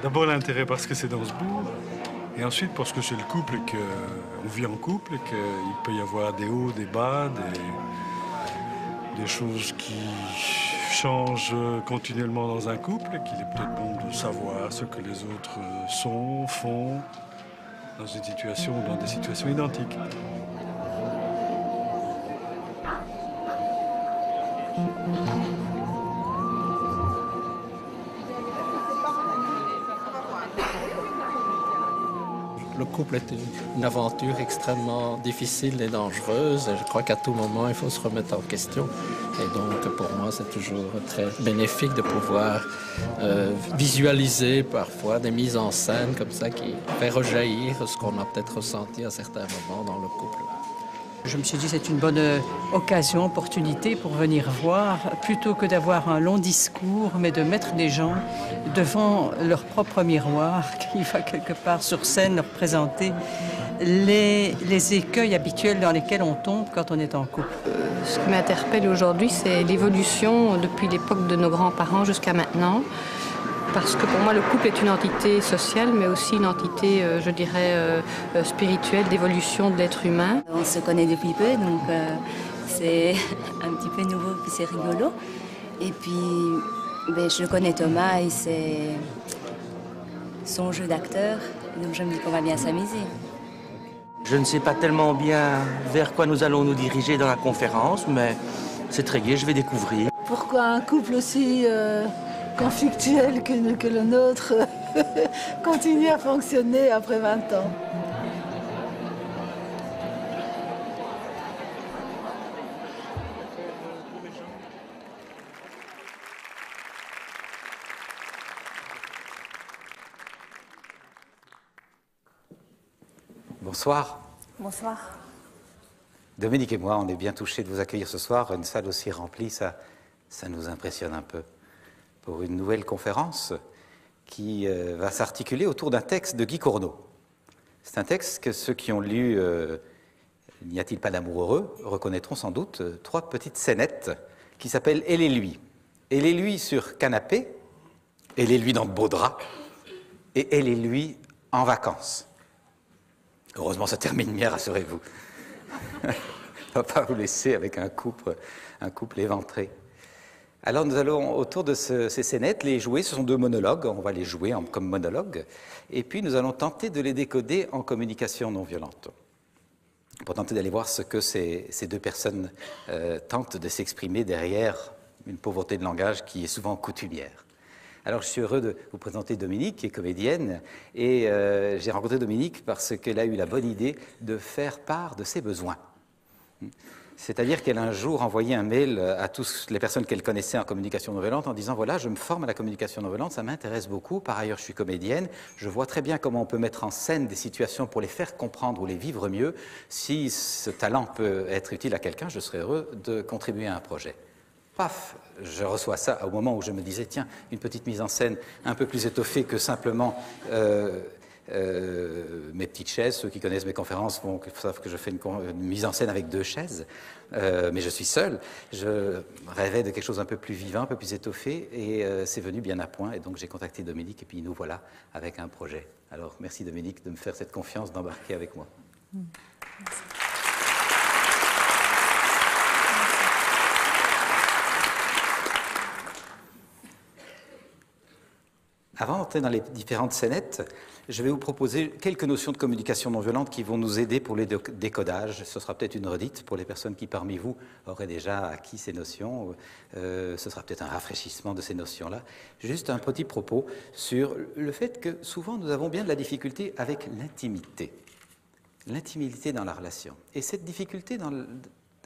D'abord l'intérêt parce que c'est dans ce bourg, et ensuite parce que c'est le couple, qu'on vit en couple, et qu'il peut y avoir des hauts, des bas, des choses qui changent continuellement dans un couple, et qu'il est peut-être bon de savoir ce que les autres sont, font, dans une situation ou dans des situations identiques. Le couple est une aventure extrêmement difficile et dangereuse. Et je crois qu'à tout moment, il faut se remettre en question. Et donc, pour moi, c'est toujours très bénéfique de pouvoir visualiser parfois des mises en scène comme ça qui fait rejaillir ce qu'on a peut-être ressenti à certains moments dans le couple. Je me suis dit c'est une bonne occasion, opportunité pour venir voir, plutôt que d'avoir un long discours, mais de mettre les gens devant leur propre miroir, qui va quelque part sur scène leur présenter les écueils habituels dans lesquels on tombe quand on est en couple. Ce qui m'interpelle aujourd'hui, c'est l'évolution depuis l'époque de nos grands-parents jusqu'à maintenant. Parce que pour moi, le couple est une entité sociale, mais aussi une entité, je dirais, spirituelle, d'évolution de l'être humain. On se connaît depuis peu, donc c'est un petit peu nouveau, puis c'est rigolo. Et puis, je connais Thomas et c'est son jeu d'acteur, donc je me dis qu'on va bien s'amuser. Je ne sais pas tellement bien vers quoi nous allons nous diriger dans la conférence, mais c'est très gai, je vais découvrir. Pourquoi un couple aussi conflictuel que le nôtre continue à fonctionner après 20 ans. Bonsoir. Bonsoir. Dominique et moi, on est bien touchés de vous accueillir ce soir. Une salle aussi remplie, ça nous impressionne un peu. Pour une nouvelle conférence qui va s'articuler autour d'un texte de Guy Corneau. C'est un texte que ceux qui ont lu N'y a-t-il pas d'amour heureux reconnaîtront sans doute trois petites scénettes qui s'appellent Elle et lui. Elle et lui sur canapé, Elle et lui dans de beaux draps, et Elle et lui en vacances. Heureusement, ça termine bien, rassurez-vous. On ne va pas vous laisser avec un couple éventré. Alors nous allons, autour de ces scénettes, les jouer. Ce sont deux monologues, on va les jouer comme monologues. Et puis nous allons tenter de les décoder en communication non violente. Pour tenter d'aller voir ce que ces deux personnes tentent de s'exprimer derrière une pauvreté de langage qui est souvent coutumière. Alors je suis heureux de vous présenter Dominique, qui est comédienne. Et j'ai rencontré Dominique parce qu'elle a eu la bonne idée de faire part de ses besoins. C'est-à-dire qu'elle a un jour envoyé un mail à toutes les personnes qu'elle connaissait en communication non violente en disant « Voilà, je me forme à la communication non violente, ça m'intéresse beaucoup. Par ailleurs, je suis comédienne. Je vois très bien comment on peut mettre en scène des situations pour les faire comprendre ou les vivre mieux. Si ce talent peut être utile à quelqu'un, je serais heureux de contribuer à un projet. » Paf, je reçois ça au moment où je me disais « Tiens, une petite mise en scène un peu plus étoffée que simplement… mes petites chaises, ceux qui connaissent mes conférences savent que je fais une mise en scène avec 2 chaises, mais je suis seul. Je rêvais de quelque chose un peu plus vivant, un peu plus étoffé, et c'est venu bien à point. Et donc j'ai contacté Dominique, et puis nous voilà avec un projet. Alors merci Dominique de me faire cette confiance d'embarquer avec moi. Merci. Avant d'entrer dans les différentes scénettes, je vais vous proposer quelques notions de communication non violente qui vont nous aider pour les décodages. Ce sera peut-être une redite pour les personnes qui, parmi vous, auraient déjà acquis ces notions. Ce sera peut-être un rafraîchissement de ces notions-là. Juste un petit propos sur le fait que souvent nous avons bien de la difficulté avec l'intimité. L'intimité dans la relation. Et cette difficulté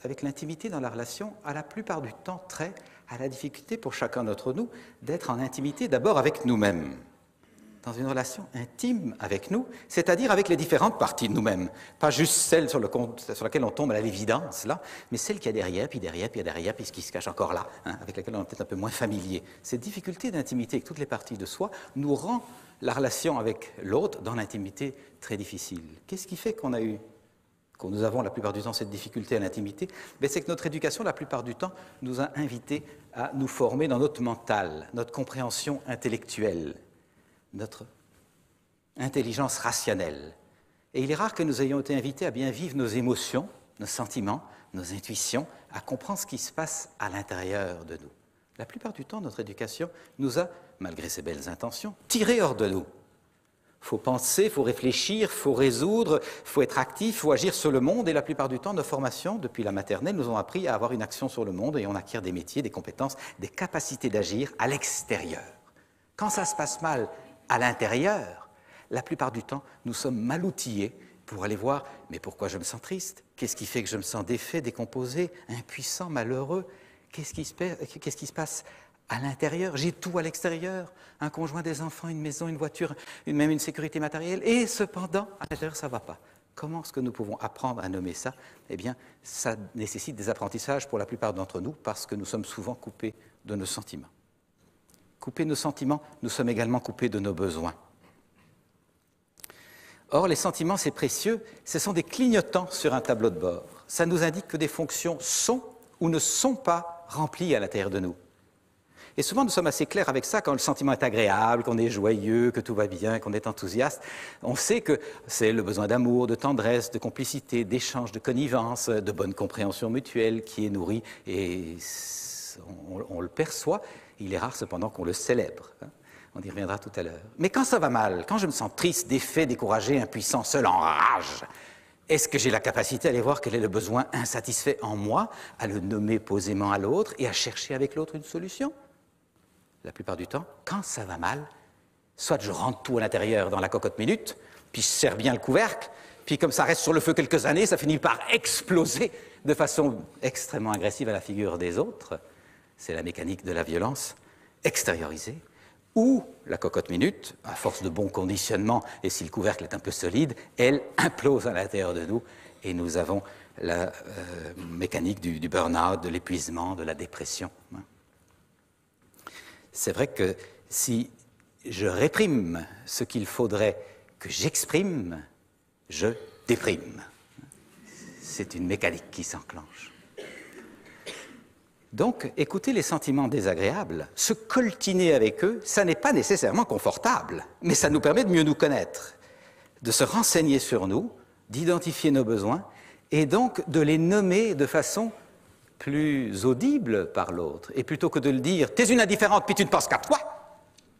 avec l'intimité dans la relation a la plupart du temps trait à la difficulté pour chacun d'entre nous d'être en intimité d'abord avec nous-mêmes. Dans une relation intime avec nous, c'est-à-dire avec les différentes parties de nous-mêmes. Pas juste celle sur laquelle on tombe à l'évidence, là, mais celle qui est derrière, puis derrière, puis derrière, puis ce qui se cache encore là, hein, avec laquelle on est peut-être un peu moins familier. Cette difficulté d'intimité avec toutes les parties de soi nous rend la relation avec l'autre dans l'intimité très difficile. Qu'est-ce qui fait qu'on nous avons la plupart du temps cette difficulté à l'intimité? C'est que notre éducation, la plupart du temps, nous a invités à nous former dans notre mental, notre compréhension intellectuelle. notre intelligence rationnelle. Et il est rare que nous ayons été invités à bien vivre nos émotions, nos sentiments, nos intuitions, à comprendre ce qui se passe à l'intérieur de nous. La plupart du temps, notre éducation nous a, malgré ses belles intentions, tirés hors de nous. Il faut penser, il faut réfléchir, il faut résoudre, il faut être actif, il faut agir sur le monde. Et la plupart du temps, nos formations, depuis la maternelle, nous ont appris à avoir une action sur le monde et on acquiert des métiers, des compétences, des capacités d'agir à l'extérieur. Quand ça se passe mal à l'intérieur, la plupart du temps, nous sommes mal outillés pour aller voir « mais pourquoi je me sens triste? Qu'est-ce qui fait que je me sens défait, décomposé, impuissant, malheureux? Qu'est-ce qui se passe à l'intérieur? J'ai tout à l'extérieur, un conjoint, des enfants, une maison, une voiture, même une sécurité matérielle, et cependant, à l'intérieur, ça ne va pas. » Comment est-ce que nous pouvons apprendre à nommer ça? Eh bien, ça nécessite des apprentissages pour la plupart d'entre nous, parce que nous sommes souvent coupés de nos sentiments. Coupés de nos sentiments, nous sommes également coupés de nos besoins. Or, les sentiments, c'est précieux, ce sont des clignotants sur un tableau de bord. Ça nous indique que des fonctions sont ou ne sont pas remplies à l'intérieur de nous. Et souvent, nous sommes assez clairs avec ça quand le sentiment est agréable, qu'on est joyeux, que tout va bien, qu'on est enthousiaste. On sait que c'est le besoin d'amour, de tendresse, de complicité, d'échange, de connivence, de bonne compréhension mutuelle qui est nourri et on le perçoit. Il est rare cependant qu'on le célèbre. On y reviendra tout à l'heure. Mais quand ça va mal, quand je me sens triste, défait, découragé, impuissant, seul, en rage, est-ce que j'ai la capacité à aller voir quel est le besoin insatisfait en moi, à le nommer posément à l'autre et à chercher avec l'autre une solution? La plupart du temps, quand ça va mal, soit je rentre tout à l'intérieur dans la cocotte minute, puis je serre bien le couvercle, puis comme ça reste sur le feu quelques années, ça finit par exploser de façon extrêmement agressive à la figure des autres. C'est la mécanique de la violence extériorisée. Ou la cocotte minute, à force de bon conditionnement, et si le couvercle est un peu solide, elle implose à l'intérieur de nous, et nous avons la mécanique du burn-out, de l'épuisement, de la dépression. C'est vrai que si je réprime ce qu'il faudrait que j'exprime, je déprime. C'est une mécanique qui s'enclenche. Donc, écouter les sentiments désagréables, se coltiner avec eux, ça n'est pas nécessairement confortable, mais ça nous permet de mieux nous connaître, de se renseigner sur nous, d'identifier nos besoins, et donc de les nommer de façon plus audible par l'autre. Et plutôt que de le dire « t'es une indifférente, puis tu ne penses qu'à toi »,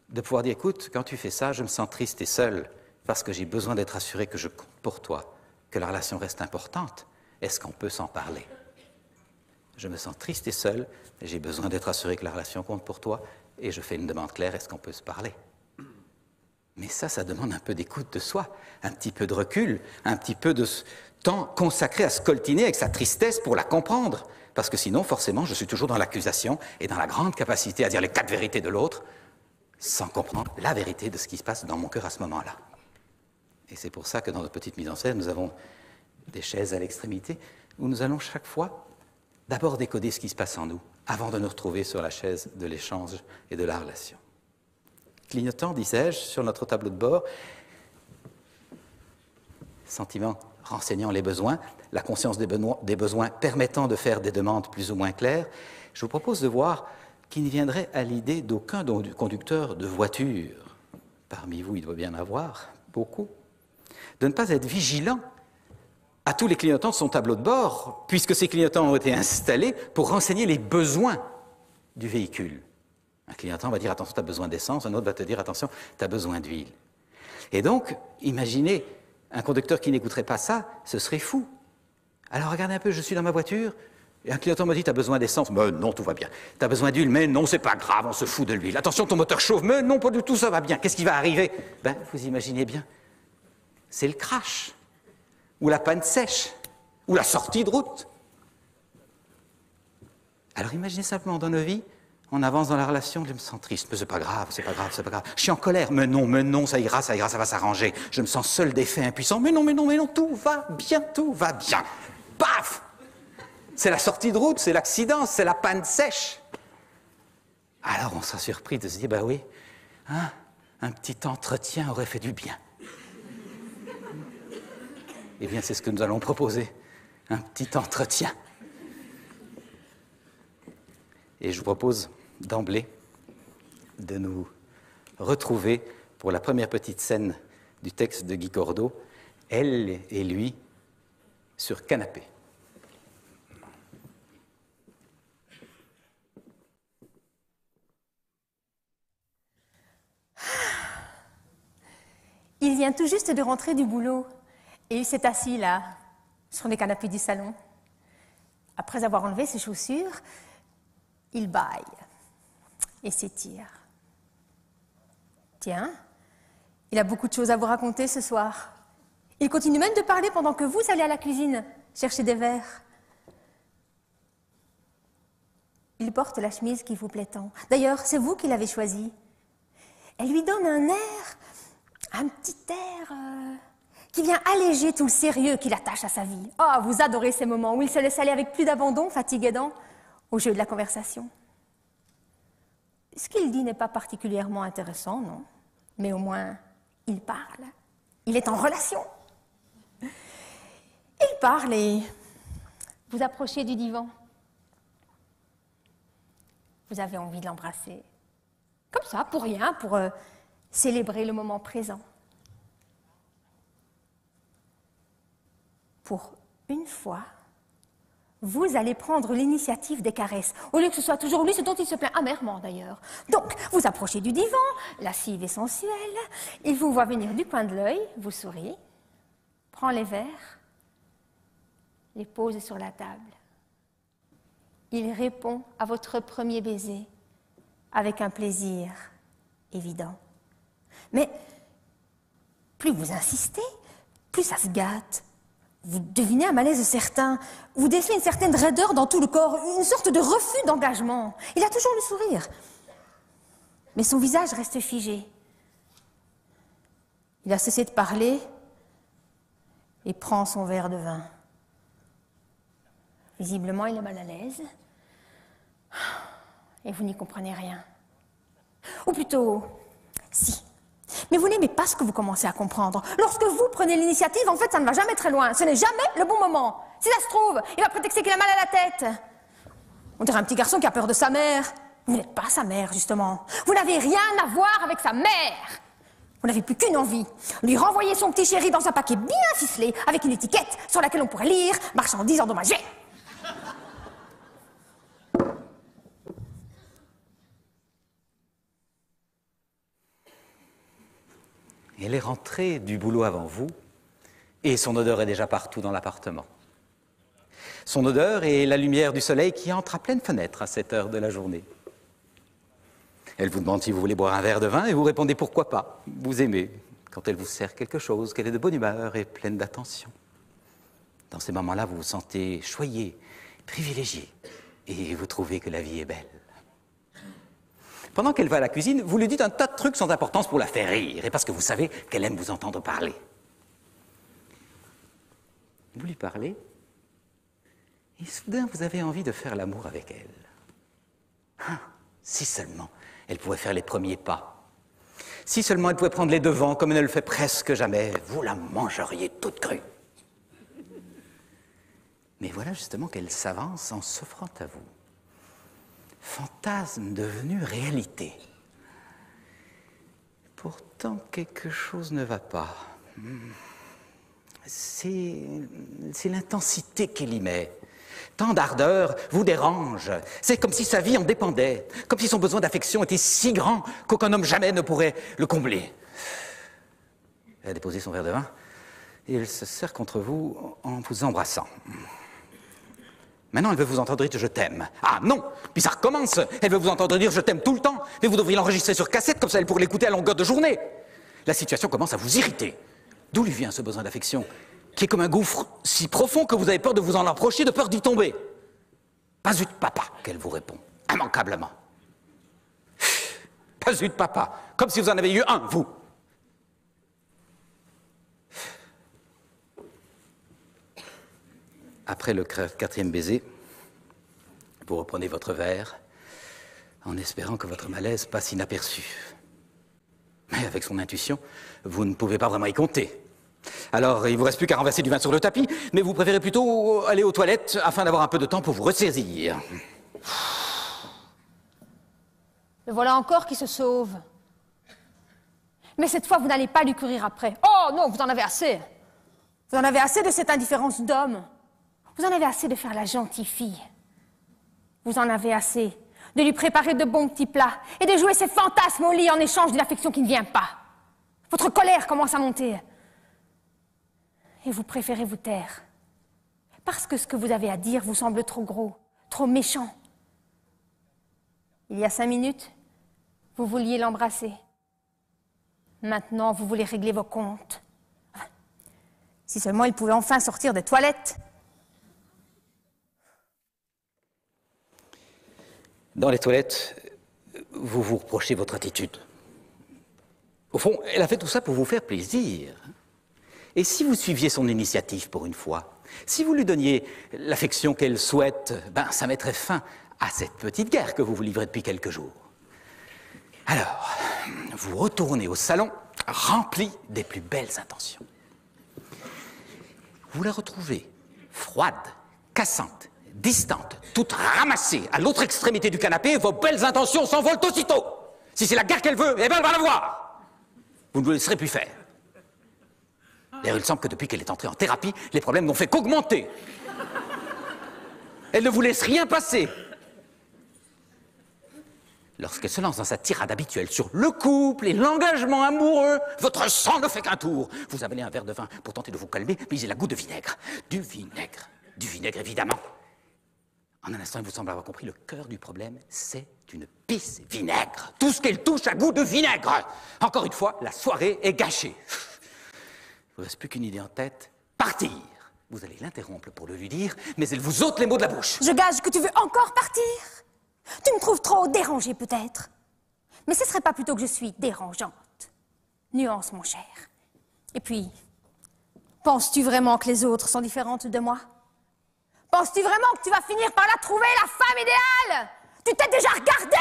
de pouvoir dire « écoute, quand tu fais ça, je me sens triste et seul, parce que j'ai besoin d'être assuré que je compte pour toi, que la relation reste importante. Est-ce qu'on peut s'en parler ? Je me sens triste et seul, j'ai besoin d'être assuré que la relation compte pour toi, et je fais une demande claire, est-ce qu'on peut se parler? Mais ça demande un peu d'écoute de soi, un petit peu de recul, un petit peu de temps consacré à se coltiner avec sa tristesse pour la comprendre, parce que sinon, forcément, je suis toujours dans l'accusation et dans la grande capacité à dire les 4 vérités de l'autre, sans comprendre la vérité de ce qui se passe dans mon cœur à ce moment-là. Et c'est pour ça que dans notre petite mise en scène, nous avons des chaises à l'extrémité, où nous allons chaque fois d'abord décoder ce qui se passe en nous, avant de nous retrouver sur la chaise de l'échange et de la relation. Clignotant, disais-je, sur notre tableau de bord, sentiments renseignant les besoins, la conscience des besoins permettant de faire des demandes plus ou moins claires, je vous propose de voir qu'il ne viendrait à l'idée d'aucun conducteur de voiture, parmi vous il doit bien en avoir beaucoup, de ne pas être vigilant à tous les clignotants de son tableau de bord, puisque ces clignotants ont été installés pour renseigner les besoins du véhicule. Un clignotant va dire « attention, tu as besoin d'essence », un autre va te dire « attention, tu as besoin d'huile ». Et donc, imaginez un conducteur qui n'écouterait pas ça, ce serait fou. Alors regardez un peu, je suis dans ma voiture, et un clignotant me dit « tu as besoin d'essence ». « Mais non, tout va bien. »« Tu as besoin d'huile ». « Mais non, c'est pas grave, on se fout de l'huile. »« Attention, ton moteur chauffe. »« Mais non, pas du tout, ça va bien. » Qu'est-ce qui va arriver? Ben, vous imaginez bien, c'est le crash, ou la panne sèche, ou la sortie de route. Alors imaginez simplement dans nos vies, on avance dans la relation, je me sens triste, mais c'est pas grave, c'est pas grave, c'est pas grave. Je suis en colère, mais non, ça ira, ça va s'arranger. Je me sens seul, défait, impuissant, mais non, tout va bien. Paf! C'est la sortie de route, c'est l'accident, c'est la panne sèche. Alors on sera surpris de se dire, bah oui, hein, un petit entretien aurait fait du bien. Eh bien, c'est ce que nous allons proposer, un petit entretien. Et je vous propose d'emblée de nous retrouver pour la première petite scène du texte de Guy Cordeau, elle et lui sur canapé. Il vient tout juste de rentrer du boulot et il s'est assis là, sur les canapés du salon. Après avoir enlevé ses chaussures, il bâille et s'étire. Tiens, il a beaucoup de choses à vous raconter ce soir. Il continue même de parler pendant que vous allez à la cuisine chercher des verres. Il porte la chemise qui vous plaît tant. D'ailleurs, c'est vous qui l'avez choisie. Elle lui donne un petit air qui vient alléger tout le sérieux qu'il attache à sa vie. Oh, vous adorez ces moments où il se laisse aller avec plus d'abandon, fatigue aidant, au jeu de la conversation. Ce qu'il dit n'est pas particulièrement intéressant, non? Mais au moins, il parle. Il est en relation. Il parle et vous approchez du divan. Vous avez envie de l'embrasser. Comme ça, pour rien, pour célébrer le moment présent. Pour une fois, vous allez prendre l'initiative des caresses, au lieu que ce soit toujours lui, ce dont il se plaint amèrement d'ailleurs. Donc, vous approchez du divan, lascive et sensuelle, il vous voit venir du coin de l'œil, vous sourit, prend les verres, les pose sur la table. Il répond à votre premier baiser avec un plaisir évident. Mais plus vous insistez, plus ça se gâte. Vous devinez un malaise certain, vous décelez une certaine raideur dans tout le corps, une sorte de refus d'engagement. Il a toujours le sourire, mais son visage reste figé. Il a cessé de parler et prend son verre de vin. Visiblement, il est mal à l'aise et vous n'y comprenez rien. Ou plutôt, si. Mais vous n'aimez pas ce que vous commencez à comprendre. Lorsque vous prenez l'initiative, en fait, ça ne va jamais très loin. Ce n'est jamais le bon moment. Si ça se trouve, il va prétexter qu'il a mal à la tête. On dirait un petit garçon qui a peur de sa mère. Vous n'êtes pas sa mère, justement. Vous n'avez rien à voir avec sa mère. Vous n'avez plus qu'une envie. Lui renvoyer son petit chéri dans un paquet bien ficelé, avec une étiquette sur laquelle on pourrait lire « Marchandise endommagée ». Elle est rentrée du boulot avant vous, et son odeur est déjà partout dans l'appartement. Son odeur est la lumière du soleil qui entre à pleine fenêtre à cette heure de la journée. Elle vous demande si vous voulez boire un verre de vin, et vous répondez pourquoi pas. Vous aimez quand elle vous sert quelque chose, qu'elle est de bonne humeur et pleine d'attention. Dans ces moments-là, vous vous sentez choyé, privilégié, et vous trouvez que la vie est belle. Pendant qu'elle va à la cuisine, vous lui dites un tas de trucs sans importance pour la faire rire, et parce que vous savez qu'elle aime vous entendre parler. Vous lui parlez, et soudain vous avez envie de faire l'amour avec elle. Ah, si seulement elle pouvait faire les premiers pas. Si seulement elle pouvait prendre les devants, comme elle ne le fait presque jamais, vous la mangeriez toute crue. Mais voilà justement qu'elle s'avance en s'offrant à vous. Fantasme devenu réalité. Pourtant, quelque chose ne va pas. C'est l'intensité qu'elle y met. Tant d'ardeur vous dérange. C'est comme si sa vie en dépendait. Comme si son besoin d'affection était si grand qu'aucun homme jamais ne pourrait le combler. Elle a déposé son verre de vin et elle se serre contre vous en vous embrassant. Maintenant, elle veut vous entendre dire « je t'aime ». Ah non, puis ça recommence. Elle veut vous entendre dire « je t'aime » tout le temps. Mais vous devriez l'enregistrer sur cassette, comme ça elle pourrait l'écouter à longueur de journée. La situation commence à vous irriter. D'où lui vient ce besoin d'affection, qui est comme un gouffre si profond que vous avez peur de vous en approcher, de peur d'y tomber. Pas eu de papa, qu'elle vous répond, immanquablement. Pas eu de papa, comme si vous en avez eu un, vous. Après le quatrième baiser, vous reprenez votre verre en espérant que votre malaise passe inaperçu. Mais avec son intuition, vous ne pouvez pas vraiment y compter. Alors, il ne vous reste plus qu'à renverser du vin sur le tapis, mais vous préférez plutôt aller aux toilettes afin d'avoir un peu de temps pour vous ressaisir. Le voilà encore qui se sauve. Mais cette fois, vous n'allez pas lui courir après. Oh non, vous en avez assez. Vous en avez assez de cette indifférence d'homme. Vous en avez assez de faire la gentille fille. Vous en avez assez de lui préparer de bons petits plats et de jouer ses fantasmes au lit en échange d'une affection qui ne vient pas. Votre colère commence à monter. Et vous préférez vous taire. Parce que ce que vous avez à dire vous semble trop gros, trop méchant. Il y a 5 minutes, vous vouliez l'embrasser. Maintenant, vous voulez régler vos comptes. Si seulement il pouvait enfin sortir des toilettes. Dans les toilettes, vous vous reprochez votre attitude. Au fond, elle a fait tout ça pour vous faire plaisir. Et si vous suiviez son initiative pour une fois, si vous lui donniez l'affection qu'elle souhaite, ben, ça mettrait fin à cette petite guerre que vous vous livrez depuis quelques jours. Alors, vous retournez au salon rempli des plus belles intentions. Vous la retrouvez froide, cassante, distante, toute ramassée à l'autre extrémité du canapé, vos belles intentions s'envolent aussitôt. Si c'est la guerre qu'elle veut, eh bien elle va l'avoir. Vous ne vous laisserez plus faire. D'ailleurs, il semble que depuis qu'elle est entrée en thérapie, les problèmes n'ont fait qu'augmenter. Elle ne vous laisse rien passer. Lorsqu'elle se lance dans sa tirade habituelle sur le couple et l'engagement amoureux, votre sang ne fait qu'un tour. Vous avalez un verre de vin pour tenter de vous calmer, puis il a goût de vinaigre. Du vinaigre évidemment. En un instant, il vous semble avoir compris, le cœur du problème, c'est une pisse vinaigre. Tout ce qu'elle touche a goût de vinaigre. Encore une fois, la soirée est gâchée. Il ne vous reste plus qu'une idée en tête, partir. Vous allez l'interrompre pour le lui dire, mais elle vous ôte les mots de la bouche. Je gage que tu veux encore partir. Tu me trouves trop dérangée peut-être. Mais ce serait pas plutôt que je suis dérangeante. Nuance, mon cher. Et puis, penses-tu vraiment que les autres sont différentes de moi? Penses-tu vraiment que tu vas finir par la trouver, la femme idéale? Tu t'es déjà regardée?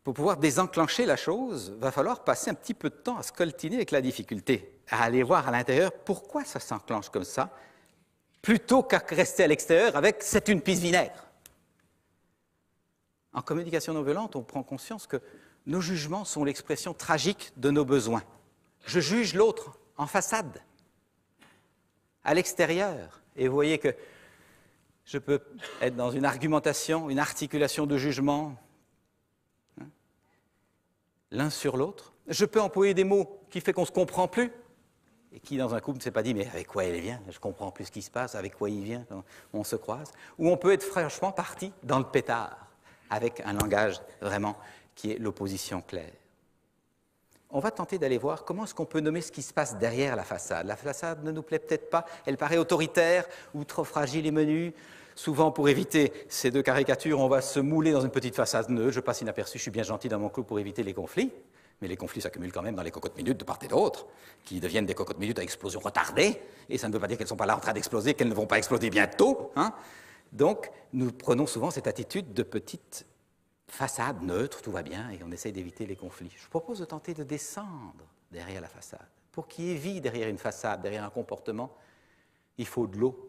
Pour pouvoir désenclencher la chose, va falloir passer un petit peu de temps à se coltiner avec la difficulté, à aller voir à l'intérieur pourquoi ça s'enclenche comme ça, plutôt qu'à rester à l'extérieur avec « c'est une pisse vinaigre ». En communication non violente, on prend conscience que nos jugements sont l'expression tragique de nos besoins. Je juge l'autre en façade, à l'extérieur, et vous voyez que je peux être dans une argumentation, une articulation de jugement, l'un sur l'autre. Je peux employer des mots qui font qu'on ne se comprend plus, et qui, dans un couple, ne s'est pas dit « mais avec quoi elle vient? Je ne comprends plus ce qui se passe, avec quoi il vient quand on se croise ». Ou on peut être franchement parti dans le pétard, avec un langage vraiment qui est l'opposition claire. On va tenter d'aller voir comment est-ce qu'on peut nommer ce qui se passe derrière la façade. La façade ne nous plaît peut-être pas, elle paraît autoritaire ou trop fragile et menue. Souvent, pour éviter ces deux caricatures, on va se mouler dans une petite façade neutre. Je passe inaperçu, je suis bien gentil dans mon couple pour éviter les conflits. Mais les conflits s'accumulent quand même dans les cocottes minutes de part et d'autre, qui deviennent des cocottes minutes à explosion retardée. Et ça ne veut pas dire qu'elles ne sont pas là en train d'exploser, qu'elles ne vont pas exploser bientôt. Hein. Donc, nous prenons souvent cette attitude de petite façade neutre, tout va bien, et on essaye d'éviter les conflits. Je propose de tenter de descendre derrière la façade. Pour qu'il y ait vie derrière une façade, derrière un comportement, il faut de l'eau.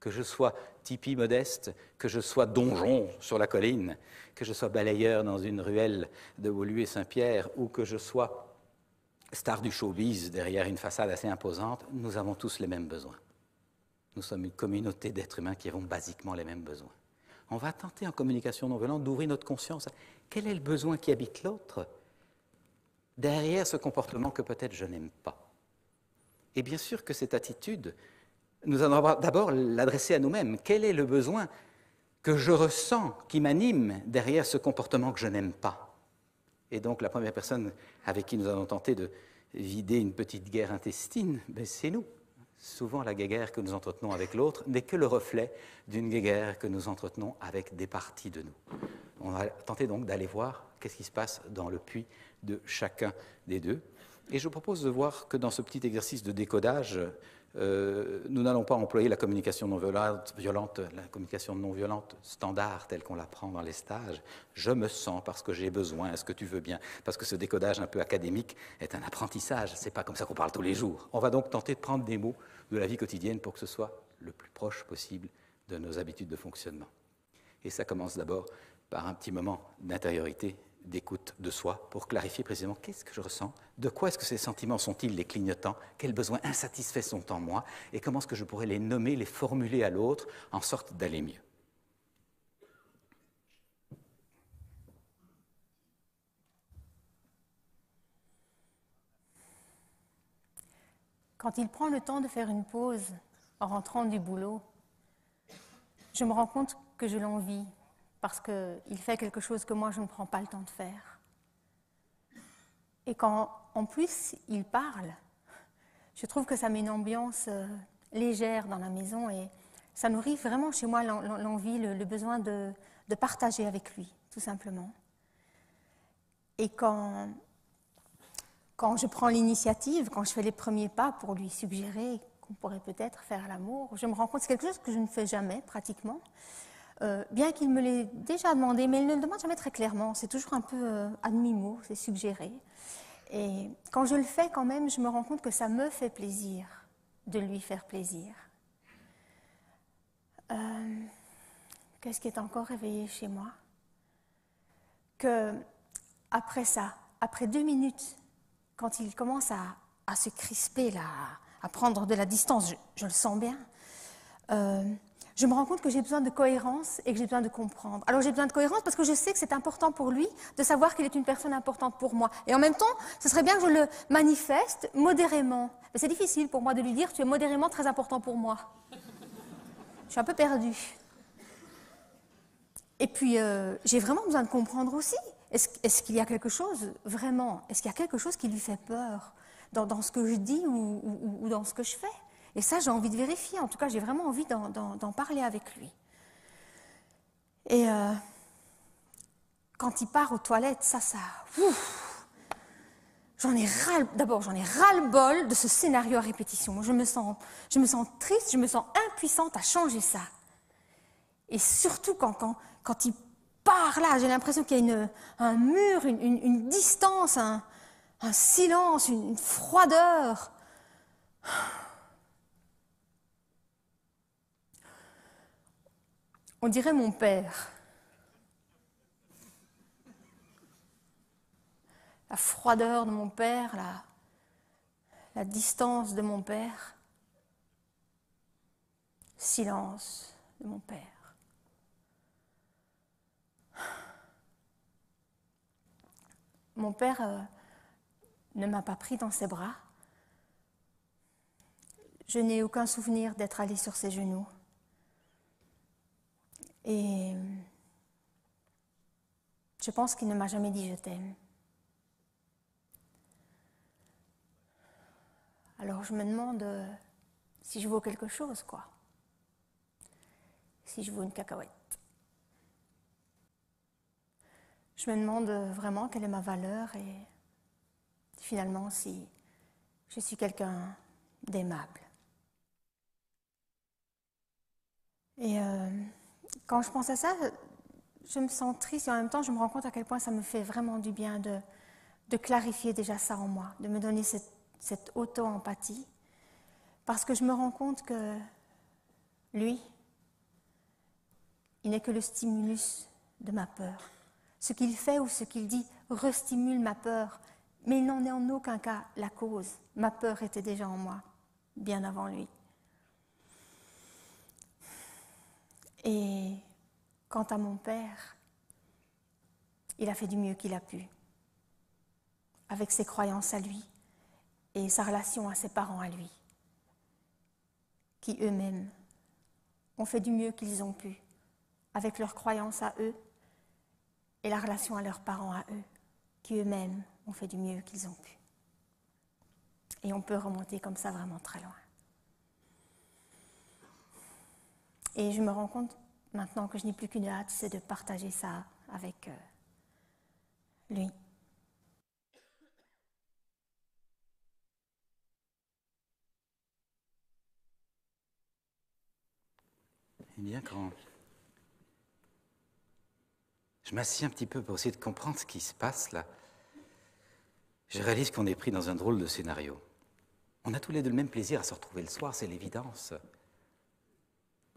Que je sois tipi modeste, que je sois donjon sur la colline, que je sois balayeur dans une ruelle de Woluwe et Saint-Pierre, ou que je sois star du showbiz derrière une façade assez imposante, nous avons tous les mêmes besoins. Nous sommes une communauté d'êtres humains qui avons basiquement les mêmes besoins. On va tenter en communication non violente d'ouvrir notre conscience. Quel est le besoin qui habite l'autre derrière ce comportement que peut-être je n'aime pas? Et bien sûr que cette attitude, nous allons d'abord l'adresser à nous-mêmes. Quel est le besoin que je ressens, qui m'anime derrière ce comportement que je n'aime pas? Et donc la première personne avec qui nous allons tenter de vider une petite guerre intestine, ben, c'est nous. Souvent la guéguerre que nous entretenons avec l'autre n'est que le reflet d'une guéguerre que nous entretenons avec des parties de nous. On va tenter donc d'aller voir qu'est-ce qui se passe dans le puits de chacun des deux. Et je propose de voir que dans ce petit exercice de décodage, Nous n'allons pas employer la communication non violente, la communication non violente standard telle qu'on l'apprend dans les stages. Je me sens parce que j'ai besoin, est-ce que tu veux bien? Parce que ce décodage un peu académique est un apprentissage, c'est pas comme ça qu'on parle tous les jours. On va donc tenter de prendre des mots de la vie quotidienne pour que ce soit le plus proche possible de nos habitudes de fonctionnement. Et ça commence d'abord par un petit moment d'intériorité, d'écoute de soi, pour clarifier précisément qu'est-ce que je ressens, de quoi est-ce que ces sentiments sont-ils les clignotants, quels besoins insatisfaits sont en moi, et comment est-ce que je pourrais les nommer, les formuler à l'autre, en sorte d'aller mieux. Quand il prend le temps de faire une pause en rentrant du boulot, je me rends compte que je l'envie parce qu'il fait quelque chose que moi je ne prends pas le temps de faire. Et quand en plus il parle, je trouve que ça met une ambiance légère dans la maison et ça nourrit vraiment chez moi l'envie, le besoin de partager avec lui, tout simplement. Et quand je prends l'initiative, quand je fais les premiers pas pour lui suggérer qu'on pourrait peut-être faire l'amour, je me rends compte que c'est quelque chose que je ne fais jamais, pratiquement. Bien qu'il me l'ait déjà demandé, mais il ne le demande jamais très clairement. C'est toujours un peu à demi-mot, c'est suggéré. Et quand je le fais quand même, je me rends compte que ça me fait plaisir de lui faire plaisir. Qu'est-ce qui est encore réveillé chez moi? Que après ça, après 2 minutes, quand il commence à se crisper, là, à prendre de la distance, je le sens bien, je me rends compte que j'ai besoin de cohérence et que j'ai besoin de comprendre. Alors j'ai besoin de cohérence parce que je sais que c'est important pour lui de savoir qu'il est une personne importante pour moi. Et en même temps, ce serait bien que je le manifeste modérément. Mais c'est difficile pour moi de lui dire « tu es modérément très important pour moi ». Je suis un peu perdue. Et puis, j'ai vraiment besoin de comprendre aussi. Est-ce qu'il y a quelque chose, vraiment, est-ce qu'il y a quelque chose qui lui fait peur dans ce que je dis ou dans ce que je fais? Et ça, j'ai envie de vérifier. En tout cas, j'ai vraiment envie d'en parler avec lui. Et quand il part aux toilettes, d'abord, j'en ai ras-le-bol de ce scénario à répétition. Je me sens triste, je me sens impuissante à changer ça. Et surtout quand il part là, j'ai l'impression qu'il y a un mur, une distance, un silence, une froideur. On dirait mon père. La froideur de mon père, la distance de mon père, silence de mon père. Mon père ne m'a pas pris dans ses bras. Je n'ai aucun souvenir d'être allée sur ses genoux. Et je pense qu'il ne m'a jamais dit « je t'aime ». Alors je me demande si je vaux quelque chose, quoi. Si je vaux une cacahuète. Je me demande vraiment quelle est ma valeur et finalement si je suis quelqu'un d'aimable. Et quand je pense à ça, je me sens triste et en même temps je me rends compte à quel point ça me fait vraiment du bien de clarifier déjà ça en moi, de me donner cette auto-empathie, parce que je me rends compte que lui, il n'est que le stimulus de ma peur. Ce qu'il fait ou ce qu'il dit restimule ma peur, mais il n'en est en aucun cas la cause. Ma peur était déjà en moi, bien avant lui. Et quant à mon père, il a fait du mieux qu'il a pu, avec ses croyances à lui et sa relation à ses parents à lui, qui eux-mêmes ont fait du mieux qu'ils ont pu, avec leurs croyances à eux et la relation à leurs parents à eux, qui eux-mêmes ont fait du mieux qu'ils ont pu. Et on peut remonter comme ça vraiment très loin. Et je me rends compte maintenant que je n'ai plus qu'une hâte, c'est de partager ça avec lui. Eh bien, quand je m'assieds un petit peu pour essayer de comprendre ce qui se passe là, je réalise qu'on est pris dans un drôle de scénario. On a tous les deux le même plaisir à se retrouver le soir, c'est l'évidence.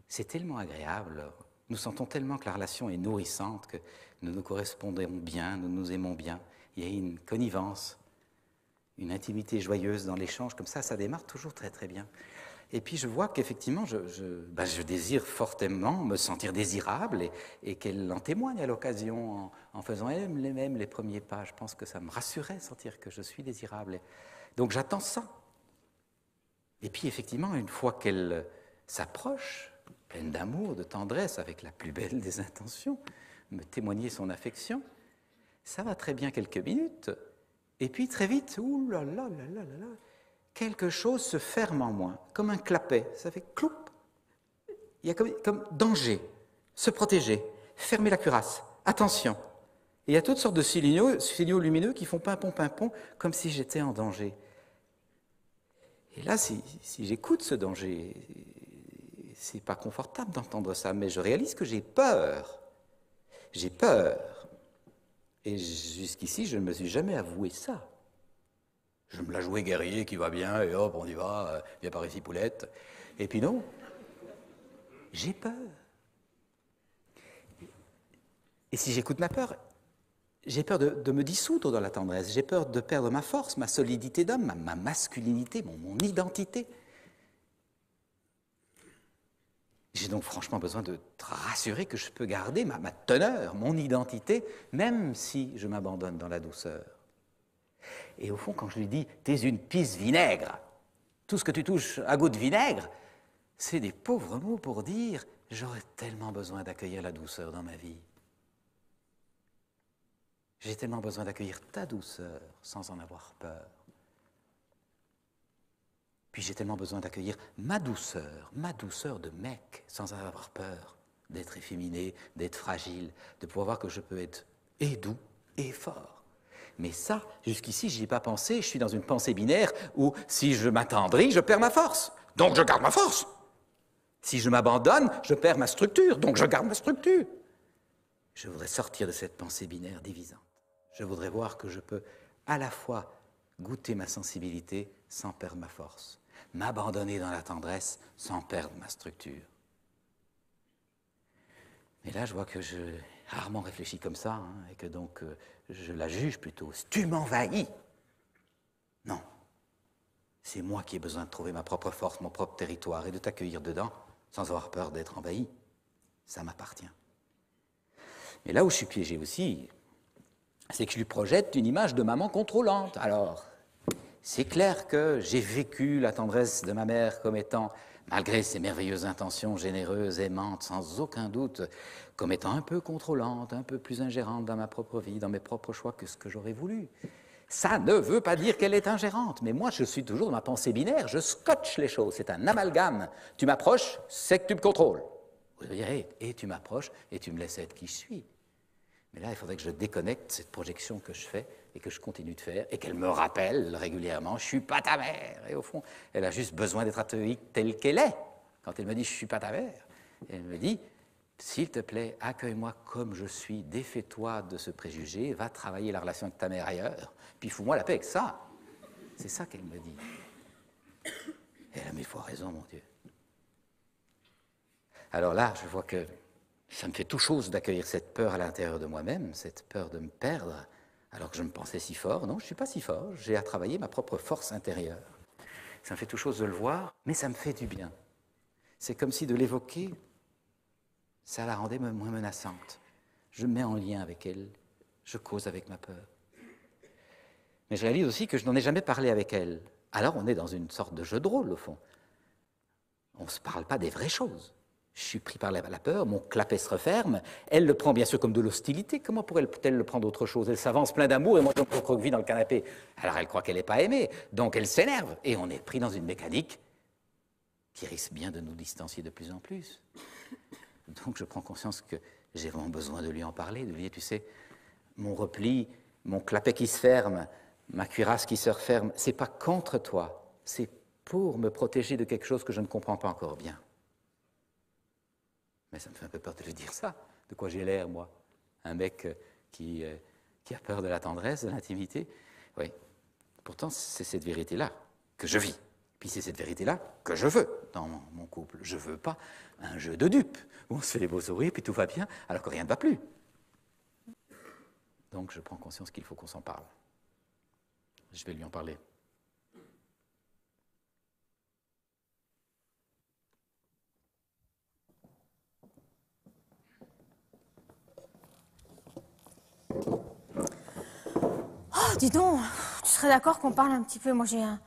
C'est tellement agréable, nous sentons tellement que la relation est nourrissante, que nous nous correspondons bien, nous nous aimons bien. Il y a une connivence, une intimité joyeuse dans l'échange, comme ça démarre toujours très très bien. Et puis je vois qu'effectivement, je désire fortement me sentir désirable et qu'elle en témoigne à l'occasion en faisant elle-même les premiers pas. Je pense que ça me rassurait sentir que je suis désirable. Donc j'attends ça. Et puis effectivement, une fois qu'elle s'approche, pleine d'amour, de tendresse, avec la plus belle des intentions, me témoigner son affection, ça va très bien quelques minutes. Et puis très vite, ouh là là là là là là, quelque chose se ferme en moi, comme un clapet, ça fait cloup. Il y a comme danger, se protéger, fermer la cuirasse, attention. Et il y a toutes sortes de signaux lumineux qui font pimpon, comme si j'étais en danger. Et là, si j'écoute ce danger, c'est pas confortable d'entendre ça, mais je réalise que j'ai peur. J'ai peur. Et jusqu'ici, je ne me suis jamais avoué ça. Je me la jouais guerrier qui va bien, et hop, on y va, viens par ici, poulette. Et puis non, j'ai peur. Et si j'écoute ma peur, j'ai peur de me dissoudre dans la tendresse, j'ai peur de perdre ma force, ma solidité d'homme, ma masculinité, mon identité. J'ai donc franchement besoin de te rassurer que je peux garder ma teneur, mon identité, même si je m'abandonne dans la douceur. Et au fond, quand je lui dis « t'es une pisse vinaigre », tout ce que tu touches a goût de vinaigre, c'est des pauvres mots pour dire « j'aurais tellement besoin d'accueillir la douceur dans ma vie ». J'ai tellement besoin d'accueillir ta douceur sans en avoir peur. Puis j'ai tellement besoin d'accueillir ma douceur de mec, sans en avoir peur, d'être efféminé, d'être fragile, de pouvoir voir que je peux être et doux et fort. Mais ça, jusqu'ici, je n'y ai pas pensé, je suis dans une pensée binaire où si je m'attendris, je perds ma force, donc je garde ma force. Si je m'abandonne, je perds ma structure, donc je garde ma structure. Je voudrais sortir de cette pensée binaire divisante. Je voudrais voir que je peux à la fois goûter ma sensibilité sans perdre ma force, m'abandonner dans la tendresse sans perdre ma structure. Mais là, je vois que je rarement réfléchi comme ça, et que donc je la juge plutôt. Tu m'envahis. Non. C'est moi qui ai besoin de trouver ma propre force, mon propre territoire, et de t'accueillir dedans, sans avoir peur d'être envahi. Ça m'appartient. Mais là où je suis piégé aussi, c'est que je lui projette une image de maman contrôlante. Alors, c'est clair que j'ai vécu la tendresse de ma mère comme étant, malgré ses merveilleuses intentions généreuses, aimantes, sans aucun doute, comme étant un peu contrôlante, un peu plus ingérante dans ma propre vie, dans mes propres choix que ce que j'aurais voulu. Ça ne veut pas dire qu'elle est ingérante, mais moi je suis toujours dans ma pensée binaire, je scotche les choses, c'est un amalgame. Tu m'approches, c'est que tu me contrôles. Vous direz, et tu m'approches, et tu me laisses être qui je suis. Mais là, il faudrait que je déconnecte cette projection que je fais et que je continue de faire et qu'elle me rappelle régulièrement « je ne suis pas ta mère ». Et au fond, elle a juste besoin d'être accueillie telle qu'elle est. Quand elle me dit « je ne suis pas ta mère », elle me dit « s'il te plaît, accueille-moi comme je suis, défais-toi de ce préjugé, va travailler la relation avec ta mère ailleurs, puis fous-moi la paix avec ça ». C'est ça qu'elle me dit. Et elle a mille fois raison, mon Dieu. Alors là, je vois que ça me fait tout chose d'accueillir cette peur à l'intérieur de moi-même, cette peur de me perdre, alors que je me pensais si fort. Non, je ne suis pas si fort, j'ai à travailler ma propre force intérieure. Ça me fait tout chose de le voir, mais ça me fait du bien. C'est comme si de l'évoquer, ça la rendait moins menaçante. Je me mets en lien avec elle, je cause avec ma peur. Mais je réalise aussi que je n'en ai jamais parlé avec elle. Alors on est dans une sorte de jeu de rôle, au fond. On ne se parle pas des vraies choses. Je suis pris par la peur, mon clapet se referme, elle le prend bien sûr comme de l'hostilité. Comment pourrait-elle le prendre autre chose? Elle s'avance plein d'amour et moi je me recroqueville dans le canapé. Alors elle croit qu'elle n'est pas aimée, donc elle s'énerve. Et on est pris dans une mécanique qui risque bien de nous distancier de plus en plus. Donc je prends conscience que j'ai vraiment besoin de lui en parler, de lui dire, tu sais, mon repli, mon clapet qui se ferme, ma cuirasse qui se referme, c'est pas contre toi, c'est pour me protéger de quelque chose que je ne comprends pas encore bien. Mais ça me fait un peu peur de lui dire ça. De quoi j'ai l'air, moi? Un mec qui a peur de la tendresse, de l'intimité? Oui. Pourtant, c'est cette vérité-là que je vis. Puis c'est cette vérité-là que je veux dans mon couple. Je ne veux pas un jeu de dupes où on se fait les beaux sourires puis tout va bien alors que rien ne va plus. Donc je prends conscience qu'il faut qu'on s'en parle. Je vais lui en parler. Oh, dis donc, tu serais d'accord qu'on parle un petit peu? Moi, j'ai un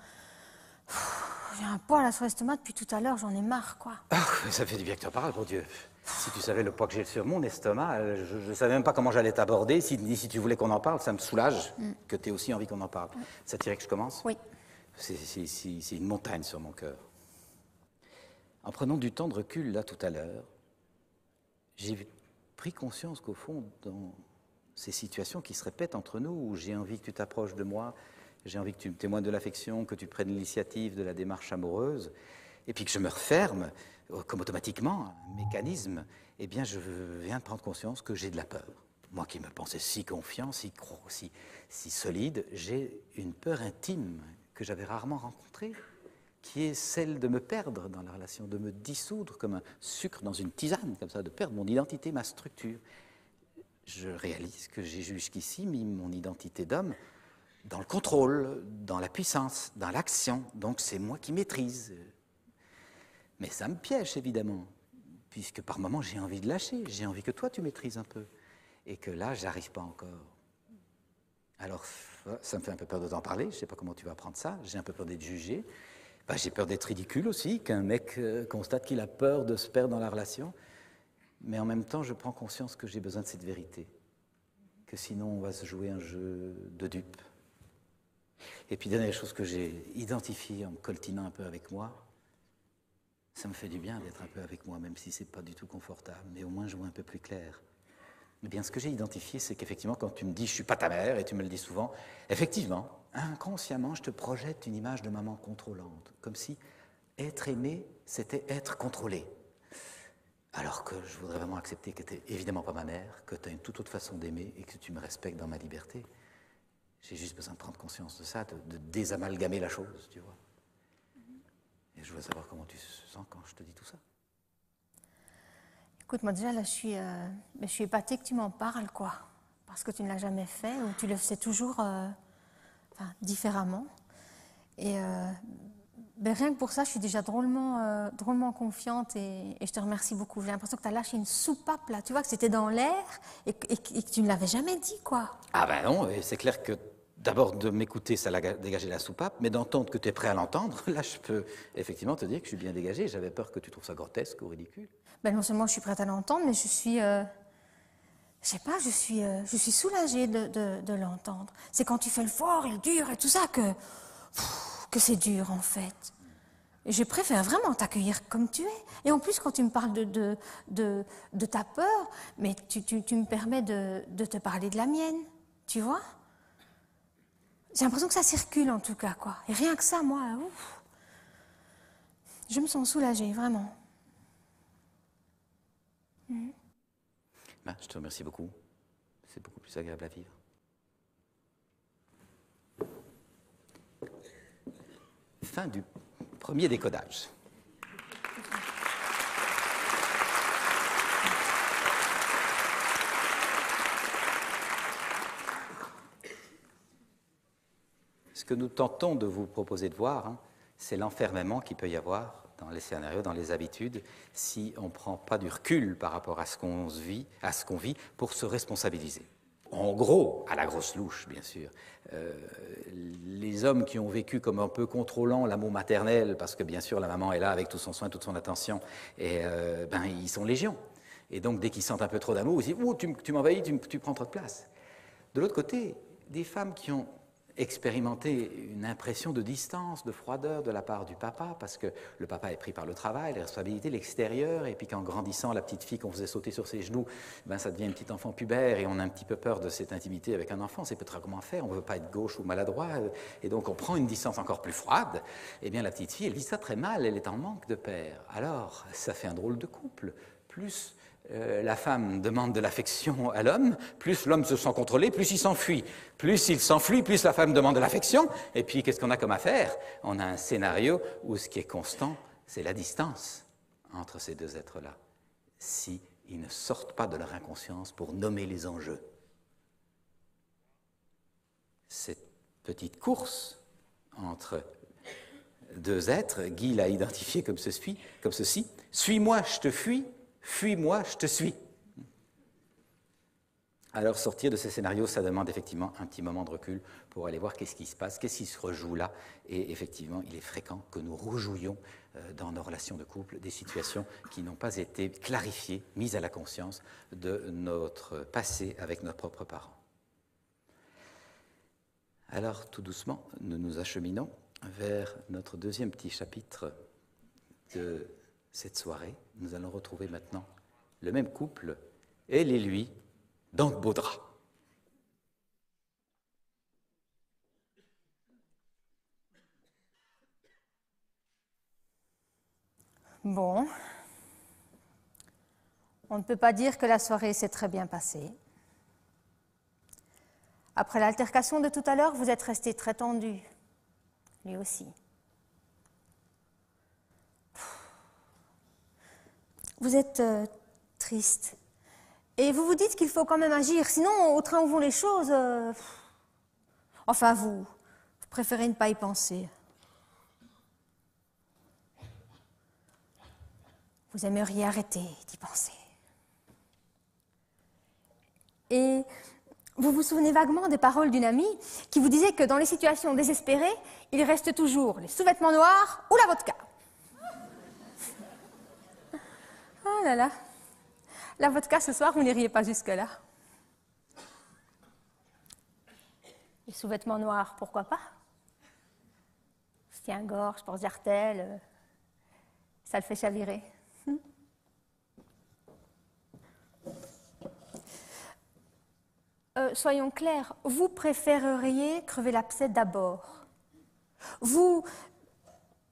poids là sur l'estomac depuis tout à l'heure, j'en ai marre, quoi. Oh, ça fait du bien que tu en parles, mon Dieu. Si tu savais le poids que j'ai sur mon estomac, je ne savais même pas comment j'allais t'aborder. Si tu voulais qu'on en parle, ça me soulage que tu aies aussi envie qu'on en parle. Ça t'irait que je commence? Oui. C'est une montagne sur mon cœur. En prenant du temps de recul, là, tout à l'heure, j'ai pris conscience qu'au fond, dans ces situations qui se répètent entre nous, où j'ai envie que tu t'approches de moi, j'ai envie que tu me témoignes de l'affection, que tu prennes l'initiative de la démarche amoureuse, et puis que je me referme, comme automatiquement, un mécanisme, eh bien, je viens de prendre conscience que j'ai de la peur. Moi qui me pensais si confiant, si solide, j'ai une peur intime que j'avais rarement rencontrée, qui est celle de me perdre dans la relation, de me dissoudre comme un sucre dans une tisane, comme ça, de perdre mon identité, ma structure. Je réalise que j'ai jusqu'ici mis mon identité d'homme dans le contrôle, dans la puissance, dans l'action. Donc c'est moi qui maîtrise. Mais ça me piège, évidemment, puisque par moments j'ai envie de lâcher, j'ai envie que toi tu maîtrises un peu. Et que là, j'arrive pas encore. Alors, ça me fait un peu peur de t'en parler, je ne sais pas comment tu vas prendre ça, j'ai un peu peur d'être jugé. Ben, j'ai peur d'être ridicule aussi, qu'un mec constate qu'il a peur de se perdre dans la relation. Mais en même temps, je prends conscience que j'ai besoin de cette vérité. Que sinon, on va se jouer un jeu de dupes. Et puis, dernière chose que j'ai identifiée en me coltinant un peu avec moi, ça me fait du bien d'être un peu avec moi, même si ce n'est pas du tout confortable. Mais au moins, je vois un peu plus clair. Eh bien, ce que j'ai identifié, c'est qu'effectivement, quand tu me dis « je ne suis pas ta mère », et tu me le dis souvent, effectivement, inconsciemment, je te projette une image de maman contrôlante, comme si être aimé, c'était être contrôlé. Alors que je voudrais vraiment accepter que tu n'es évidemment pas ma mère, que tu as une toute autre façon d'aimer et que tu me respectes dans ma liberté. J'ai juste besoin de prendre conscience de ça, de désamalgamer la chose, tu vois. Et je voudrais savoir comment tu te sens quand je te dis tout ça. Écoute, moi déjà, là, je suis épatée que tu m'en parles, quoi. Parce que tu ne l'as jamais fait, ou tu le fais toujours différemment. Et rien que pour ça, je suis déjà drôlement confiante et je te remercie beaucoup. J'ai l'impression que tu as lâché une soupape, là. Tu vois, que c'était dans l'air et que tu ne l'avais jamais dit, quoi. Ah ben non, c'est clair que d'abord de m'écouter, ça l'a dégagé la soupape, mais d'entendre que tu es prêt à l'entendre, là, je peux effectivement te dire que je suis bien dégagé. J'avais peur que tu trouves ça grotesque ou ridicule. Ben non seulement je suis prête à l'entendre, mais je suis... je sais pas, je suis soulagée de l'entendre. C'est quand tu fais le fort et le dur et tout ça que c'est dur, en fait. Et je préfère vraiment t'accueillir comme tu es. Et en plus, quand tu me parles de ta peur, mais tu me permets de te parler de la mienne, tu vois? J'ai l'impression que ça circule, en tout cas, quoi. Et rien que ça, moi, ouf, je me sens soulagée, vraiment. Ben, je te remercie beaucoup. C'est beaucoup plus agréable à vivre. Fin du premier décodage. Ce que nous tentons de vous proposer de voir, c'est l'enfermement qu'il peut y avoir dans les scénarios, dans les habitudes, si on ne prend pas du recul par rapport à ce qu'on vit pour se responsabiliser. En gros, à la grosse louche, bien sûr, les hommes qui ont vécu comme un peu contrôlant l'amour maternel, parce que bien sûr la maman est là avec tout son soin, toute son attention, et ils sont légion. Et donc dès qu'ils sentent un peu trop d'amour, ils disent « Oh, tu m'envahis, tu prends trop de place ». De l'autre côté, des femmes qui ont expérimenter une impression de distance, de froideur de la part du papa, parce que le papa est pris par le travail, les responsabilités, l'extérieur, et puis qu'en grandissant, la petite fille qu'on faisait sauter sur ses genoux, ça devient une petite enfant pubère, et on a un petit peu peur de cette intimité avec un enfant, on ne sait pas trop comment faire, on ne veut pas être gauche ou maladroit, et donc on prend une distance encore plus froide. Eh bien la petite fille, elle vit ça très mal, elle est en manque de père. Alors, ça fait un drôle de couple, plus la femme demande de l'affection à l'homme, plus l'homme se sent contrôlé, plus il s'enfuit. Plus il s'enfuit, plus la femme demande de l'affection. Et puis, qu'est-ce qu'on a comme affaire? On a un scénario où ce qui est constant, c'est la distance entre ces deux êtres-là, si ils ne sortent pas de leur inconscience pour nommer les enjeux. Cette petite course entre deux êtres, Guy l'a identifié comme ceci, suis-moi, je te fuis, fuis-moi, je te suis. Alors sortir de ces scénarios, ça demande effectivement un petit moment de recul pour aller voir qu'est-ce qui se passe, qu'est-ce qui se rejoue là. Et effectivement, il est fréquent que nous rejouions dans nos relations de couple des situations qui n'ont pas été clarifiées, mises à la conscience de notre passé avec nos propres parents. Alors, tout doucement, nous nous acheminons vers notre deuxième petit chapitre de cette soirée. Nous allons retrouver maintenant le même couple, elle et lui, dans de beaux draps. Bon, on ne peut pas dire que la soirée s'est très bien passée. Après l'altercation de tout à l'heure, vous êtes resté très tendu, lui aussi. Vous êtes triste. Et vous vous dites qu'il faut quand même agir, sinon, au train où vont les choses... Enfin, vous préférez ne pas y penser. Vous aimeriez arrêter d'y penser. Et vous vous souvenez vaguement des paroles d'une amie qui vous disait que dans les situations désespérées, il reste toujours les sous-vêtements noirs ou la vodka. Oh là là. La vodka ce soir, vous n'iriez pas jusque-là. Les sous-vêtements noirs, pourquoi pas? Soutien-gorge, porte-jartel, ça le fait chavirer. Soyons clairs, vous préféreriez crever l'abcès d'abord. Vous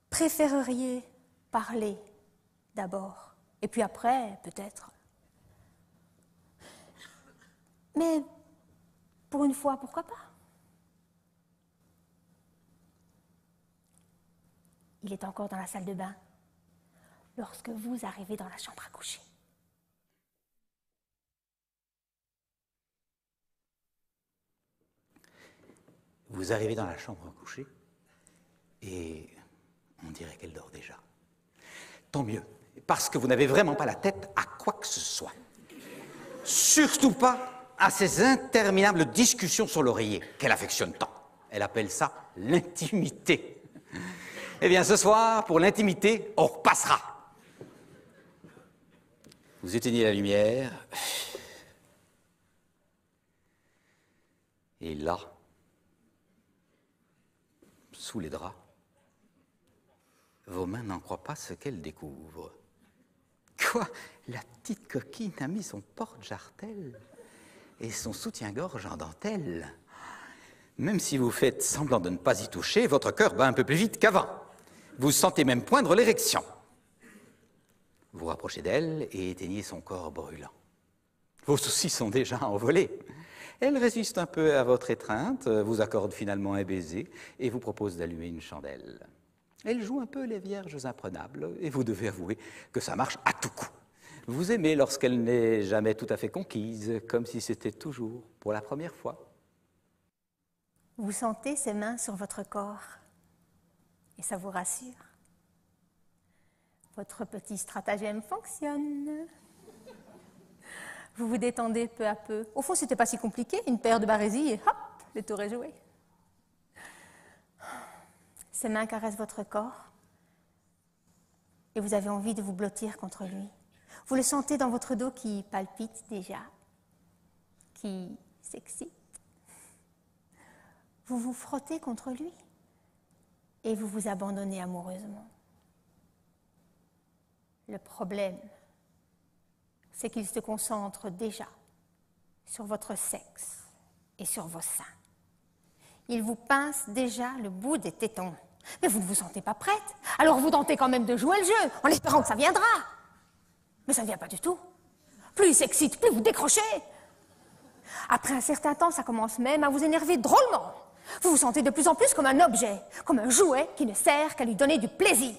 préféreriez parler d'abord. Et puis après, peut-être. Mais pour une fois, pourquoi pas? Il est encore dans la salle de bain lorsque vous arrivez dans la chambre à coucher. Vous arrivez dans la chambre à coucher et on dirait qu'elle dort déjà. Tant mieux, parce que vous n'avez vraiment pas la tête à quoi que ce soit. Surtout pas à ces interminables discussions sur l'oreiller qu'elle affectionne tant. Elle appelle ça l'intimité. Eh bien, ce soir, pour l'intimité, on repassera. Vous éteignez la lumière. Et là, sous les draps, vos mains n'en croient pas ce qu'elles découvrent. Quoi? La petite coquine a mis son porte-jartel et son soutien-gorge en dentelle. Même si vous faites semblant de ne pas y toucher, votre cœur bat un peu plus vite qu'avant. Vous sentez même poindre l'érection. Vous rapprochez d'elle et éteignez son corps brûlant. Vos soucis sont déjà envolés. Elle résiste un peu à votre étreinte, vous accorde finalement un baiser et vous propose d'allumer une chandelle. Elle joue un peu les vierges imprenables et vous devez avouer que ça marche à tout coup. Vous aimez lorsqu'elle n'est jamais tout à fait conquise, comme si c'était toujours pour la première fois. Vous sentez ses mains sur votre corps et ça vous rassure. Votre petit stratagème fonctionne. Vous vous détendez peu à peu. Au fond, c'était pas si compliqué. Une paire de barésilles et hop, le tour est joué. Ses mains caressent votre corps et vous avez envie de vous blottir contre lui. Vous le sentez dans votre dos qui palpite déjà, qui s'excite. Vous vous frottez contre lui et vous vous abandonnez amoureusement. Le problème, c'est qu'il se concentre déjà sur votre sexe et sur vos seins. Il vous pince déjà le bout des tétons. Mais vous ne vous sentez pas prête. Alors vous tentez quand même de jouer le jeu, en espérant que ça viendra. Mais ça ne vient pas du tout. Plus il s'excite, plus vous décrochez. Après un certain temps, ça commence même à vous énerver drôlement. Vous vous sentez de plus en plus comme un objet, comme un jouet qui ne sert qu'à lui donner du plaisir.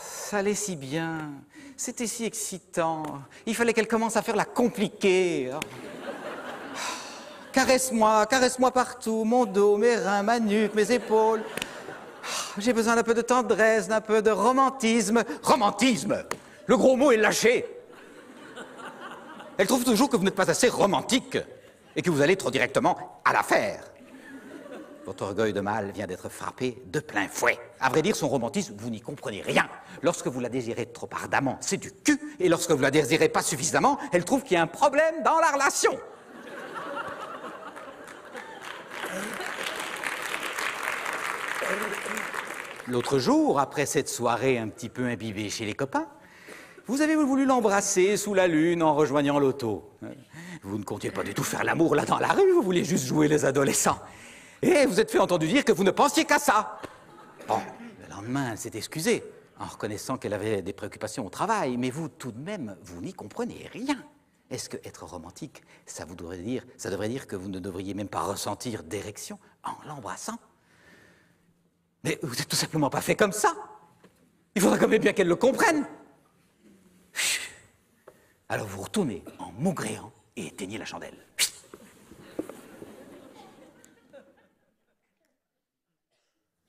Ça allait si bien, c'était si excitant. Il fallait qu'elle commence à faire la compliquée. Caresse-moi, caresse-moi partout, mon dos, mes reins, ma nuque, mes épaules. J'ai besoin d'un peu de tendresse, d'un peu de romantisme. Romantisme! Le gros mot est lâché. Elle trouve toujours que vous n'êtes pas assez romantique et que vous allez trop directement à l'affaire. Votre orgueil de mâle vient d'être frappé de plein fouet. À vrai dire, son romantisme, vous n'y comprenez rien. Lorsque vous la désirez trop ardemment, c'est du cul. Et lorsque vous la désirez pas suffisamment, elle trouve qu'il y a un problème dans la relation. L'autre jour, après cette soirée un petit peu imbibée chez les copains, vous avez voulu l'embrasser sous la lune en rejoignant l'auto. Vous ne comptiez pas du tout faire l'amour là dans la rue, vous vouliez juste jouer les adolescents. Et vous êtes fait entendu dire que vous ne pensiez qu'à ça. Bon, le lendemain, elle s'est excusée, en reconnaissant qu'elle avait des préoccupations au travail, mais vous, tout de même, vous n'y comprenez rien. Est-ce que être romantique, ça devrait dire que vous ne devriez même pas ressentir d'érection en l'embrassant? Mais vous n'êtes tout simplement pas fait comme ça. Il faudra quand même bien qu'elle le comprenne. Alors vous retournez en maugréant et éteignez la chandelle.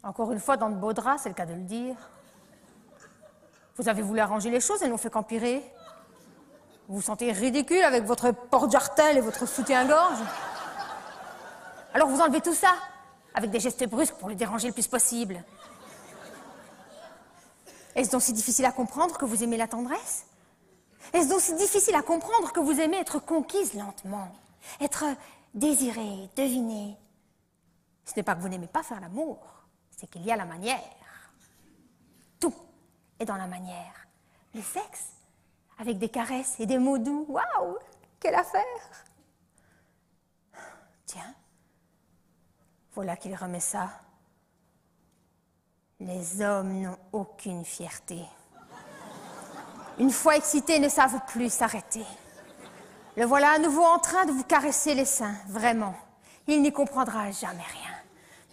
Encore une fois, dans de beaux draps, c'est le cas de le dire. Vous avez voulu arranger les choses et n'ont fait qu'empirer. Vous vous sentez ridicule avec votre porte-jartel et votre soutien-gorge. Alors vous enlevez tout ça, avec des gestes brusques pour le déranger le plus possible. Est-ce donc si difficile à comprendre que vous aimez la tendresse? Est-ce donc si difficile à comprendre que vous aimez être conquise lentement, être désirée, devinée? Ce n'est pas que vous n'aimez pas faire l'amour, c'est qu'il y a la manière. Tout est dans la manière. Le sexe, avec des caresses et des mots doux, waouh, quelle affaire! Tiens, voilà qu'il remet ça. Les hommes n'ont aucune fierté. Une fois excités, ne savent plus s'arrêter. Le voilà à nouveau en train de vous caresser les seins, vraiment. Il n'y comprendra jamais rien.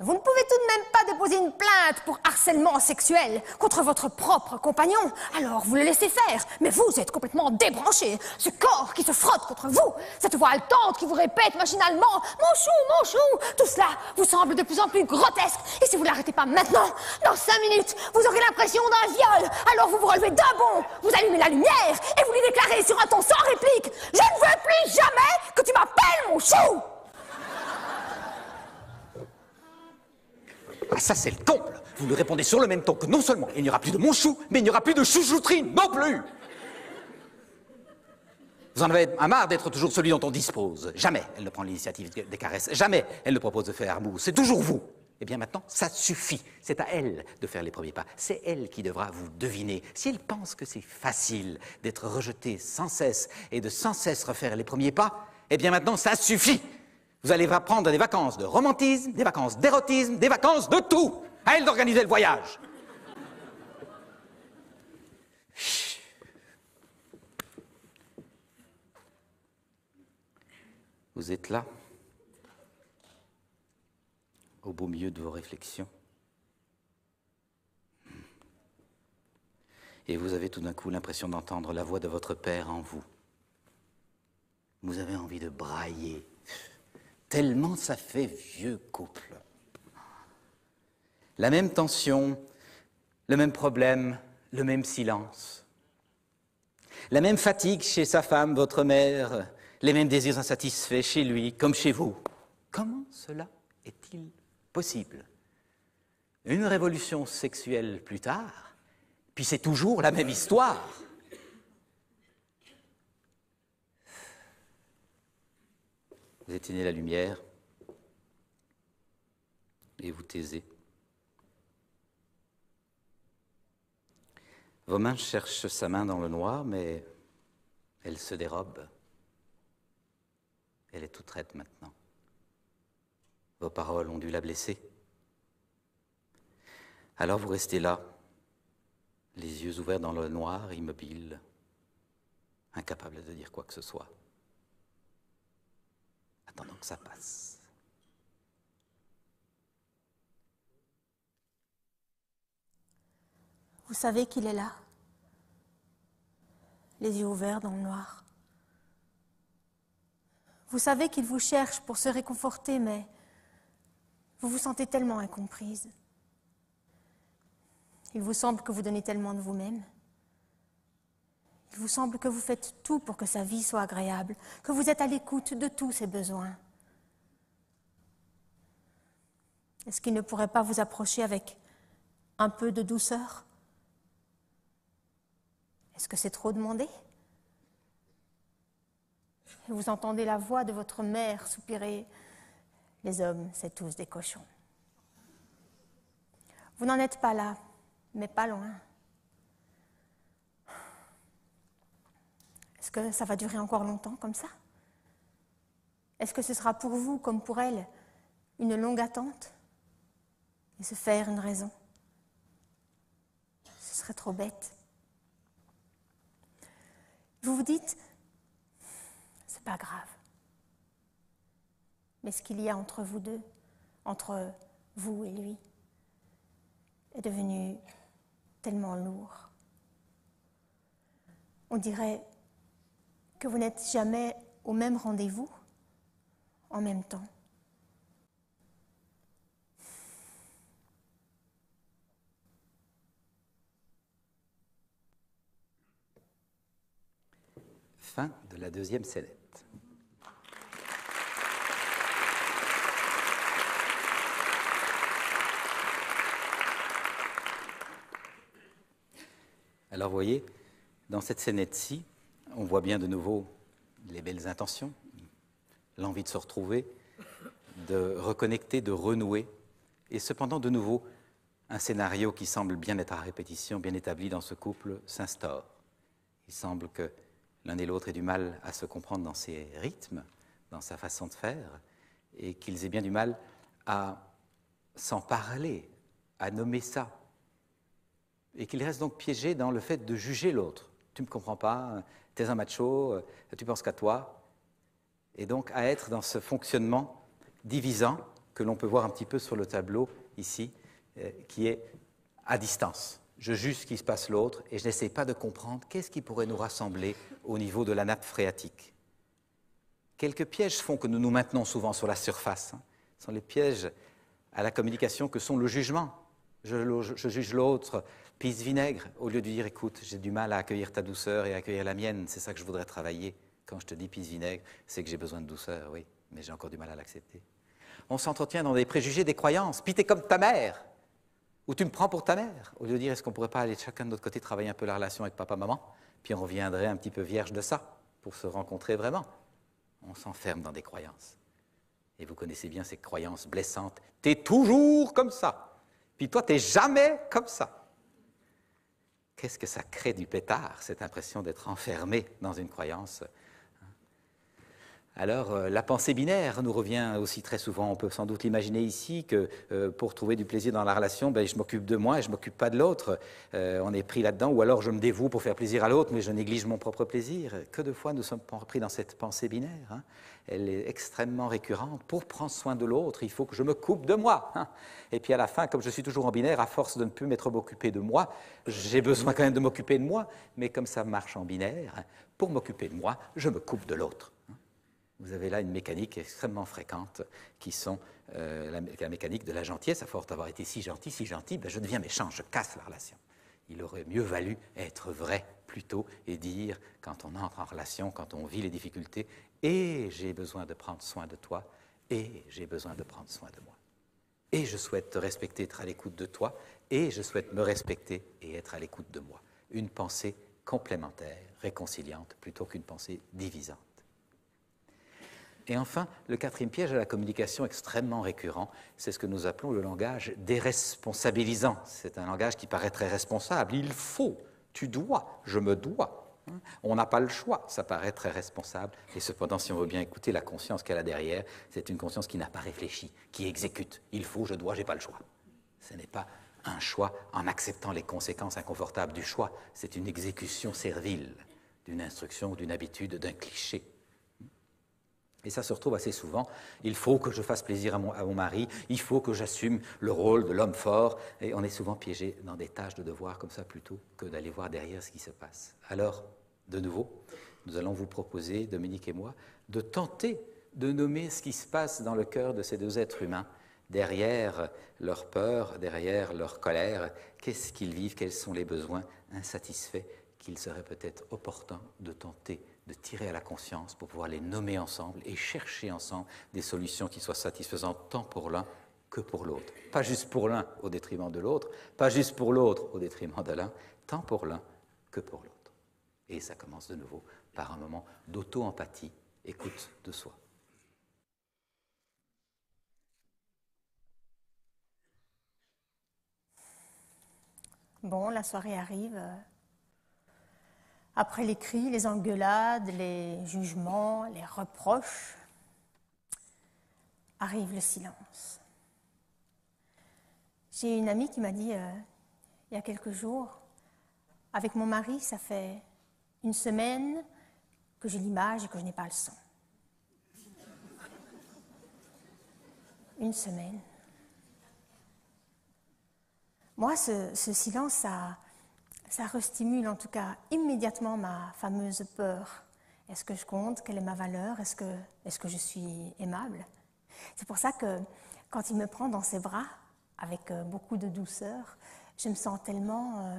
Vous ne pouvez tout de même pas déposer une plainte pour harcèlement sexuel contre votre propre compagnon. Alors vous le laissez faire, mais vous êtes complètement débranché. Ce corps qui se frotte contre vous, cette voix haletante qui vous répète machinalement « Mon chou », tout cela vous semble de plus en plus grotesque. Et si vous ne l'arrêtez pas maintenant, dans 5 minutes, vous aurez l'impression d'un viol. Alors vous vous relevez d'un bond, vous allumez la lumière et vous lui déclarez sur un ton sans réplique « Je ne veux plus jamais que tu m'appelles mon chou !» Ah, ça, c'est le comble. Vous lui répondez sur le même ton que non seulement il n'y aura plus de mon chou, mais il n'y aura plus de chouchouterie non plus. Vous en avez marre d'être toujours celui dont on dispose. Jamais elle ne prend l'initiative des caresses. Jamais elle ne propose de faire mousse. C'est toujours vous. Eh bien maintenant, ça suffit. C'est à elle de faire les premiers pas. C'est elle qui devra vous deviner. Si elle pense que c'est facile d'être rejetée sans cesse et de sans cesse refaire les premiers pas, eh bien maintenant, ça suffit. Vous allez prendre des vacances de romantisme, des vacances d'érotisme, des vacances de tout. À elle d'organiser le voyage. Vous êtes là, au beau milieu de vos réflexions. Et vous avez tout d'un coup l'impression d'entendre la voix de votre père en vous. Vous avez envie de brailler. Tellement ça fait vieux couple. La même tension, le même problème, le même silence. La même fatigue chez sa femme, votre mère, les mêmes désirs insatisfaits chez lui, comme chez vous. Comment cela est-il possible? Une révolution sexuelle plus tard, puis c'est toujours la même histoire. Vous éteignez la lumière et vous taisez. Vos mains cherchent sa main dans le noir, mais elle se dérobe. Elle est toute raide maintenant. Vos paroles ont dû la blesser. Alors vous restez là, les yeux ouverts dans le noir, immobile, incapable de dire quoi que ce soit, attendant que ça passe. Vous savez qu'il est là, les yeux ouverts dans le noir. Vous savez qu'il vous cherche pour se réconforter, mais vous vous sentez tellement incomprise. Il vous semble que vous donnez tellement de vous-même. Il vous semble que vous faites tout pour que sa vie soit agréable, que vous êtes à l'écoute de tous ses besoins. Est-ce qu'il ne pourrait pas vous approcher avec un peu de douceur ? Est-ce que c'est trop demandé ? Vous entendez la voix de votre mère soupirer « Les hommes, c'est tous des cochons ». Vous n'en êtes pas là, mais pas loin. Est-ce que ça va durer encore longtemps comme ça ? Est-ce que ce sera pour vous, comme pour elle, une longue attente ? Et se faire une raison ? Ce serait trop bête. Vous vous dites, c'est pas grave. Mais ce qu'il y a entre vous deux, entre vous et lui, est devenu tellement lourd. On dirait que vous n'êtes jamais au même rendez-vous, en même temps. Fin de la deuxième scénette. Alors, vous voyez, dans cette scénette-ci, on voit bien de nouveau les belles intentions, l'envie de se retrouver, de reconnecter, de renouer, et cependant, de nouveau, un scénario qui semble bien être à répétition, bien établi dans ce couple, s'instaure. Il semble que l'un et l'autre aient du mal à se comprendre dans ses rythmes, dans sa façon de faire, et qu'ils aient bien du mal à s'en parler, à nommer ça, et qu'ils restent donc piégés dans le fait de juger l'autre. Tu ne me comprends pas, tu es un macho, tu penses qu'à toi, et donc à être dans ce fonctionnement divisant que l'on peut voir un petit peu sur le tableau ici, qui est à distance. Je juge ce qui se passe l'autre et je n'essaie pas de comprendre qu'est-ce qui pourrait nous rassembler au niveau de la nappe phréatique. Quelques pièges font que nous nous maintenons souvent sur la surface. Ce sont les pièges à la communication que sont le jugement. Je juge l'autre, pisse-vinaigre, au lieu de dire, écoute, j'ai du mal à accueillir ta douceur et à accueillir la mienne, c'est ça que je voudrais travailler. Quand je te dis pisse-vinaigre, c'est que j'ai besoin de douceur, oui, mais j'ai encore du mal à l'accepter. On s'entretient dans des préjugés, des croyances, puis t'es comme ta mère, ou tu me prends pour ta mère, au lieu de dire, est-ce qu'on ne pourrait pas aller chacun de notre côté travailler un peu la relation avec papa-maman, puis on reviendrait un petit peu vierge de ça, pour se rencontrer vraiment. On s'enferme dans des croyances. Et vous connaissez bien ces croyances blessantes. T'es toujours comme ça. Puis toi, t'es jamais comme ça. Qu'est-ce que ça crée du pétard, cette impression d'être enfermé dans une croyance? Alors, la pensée binaire nous revient aussi très souvent. On peut sans doute l'imaginer ici que pour trouver du plaisir dans la relation, je m'occupe de moi et je ne m'occupe pas de l'autre. On est pris là-dedans, ou alors je me dévoue pour faire plaisir à l'autre, mais je néglige mon propre plaisir. Que de fois nous sommes pris dans cette pensée binaire, hein. Elle est extrêmement récurrente. Pour prendre soin de l'autre, il faut que je me coupe de moi, hein. Et puis à la fin, comme je suis toujours en binaire, à force de ne plus m'être occupé de moi, j'ai besoin quand même de m'occuper de moi, mais comme ça marche en binaire, hein, pour m'occuper de moi, je me coupe de l'autre. Vous avez là une mécanique extrêmement fréquente qui sont la mécanique de la gentillesse. À force d'avoir été si gentil, je deviens méchant, je casse la relation. Il aurait mieux valu être vrai plutôt et dire, quand on entre en relation, quand on vit les difficultés, et j'ai besoin de prendre soin de toi, et j'ai besoin de prendre soin de moi. Et je souhaite te respecter, être à l'écoute de toi, et je souhaite me respecter et être à l'écoute de moi. Une pensée complémentaire, réconciliante, plutôt qu'une pensée divisante. Et enfin, le quatrième piège à la communication extrêmement récurrent, c'est ce que nous appelons le langage déresponsabilisant. C'est un langage qui paraît très responsable. Il faut, tu dois, je me dois. On n'a pas le choix, ça paraît très responsable. Et cependant, si on veut bien écouter la conscience qu'elle a derrière, c'est une conscience qui n'a pas réfléchi, qui exécute. Il faut, je dois, j'ai pas le choix. Ce n'est pas un choix en acceptant les conséquences inconfortables du choix. C'est une exécution servile d'une instruction, d'une habitude, d'un cliché. Et ça se retrouve assez souvent. Il faut que je fasse plaisir à mon mari, il faut que j'assume le rôle de l'homme fort. Et on est souvent piégé dans des tâches de devoir comme ça plutôt que d'aller voir derrière ce qui se passe. Alors, de nouveau, nous allons vous proposer, Dominique et moi, de tenter de nommer ce qui se passe dans le cœur de ces deux êtres humains, derrière leur peur, derrière leur colère. Qu'est-ce qu'ils vivent, quels sont les besoins insatisfaits qu'il serait peut-être opportun de tenter de tirer à la conscience pour pouvoir les nommer ensemble et chercher ensemble des solutions qui soient satisfaisantes tant pour l'un que pour l'autre. Pas juste pour l'un au détriment de l'autre, pas juste pour l'autre au détriment de l'un, tant pour l'un que pour l'autre. Et ça commence de nouveau par un moment d'auto-empathie, écoute de soi. Bon, la soirée arrive. Après les cris, les engueulades, les jugements, les reproches, arrive le silence. J'ai une amie qui m'a dit, il y a quelques jours, avec mon mari, ça fait une semaine que j'ai l'image et que je n'ai pas le son. Une semaine. Moi, ce silence, ça restimule en tout cas immédiatement ma fameuse peur. Est-ce que je compte? Quelle est ma valeur? Est-ce que je suis aimable? C'est pour ça que quand il me prend dans ses bras, avec beaucoup de douceur, je me sens tellement...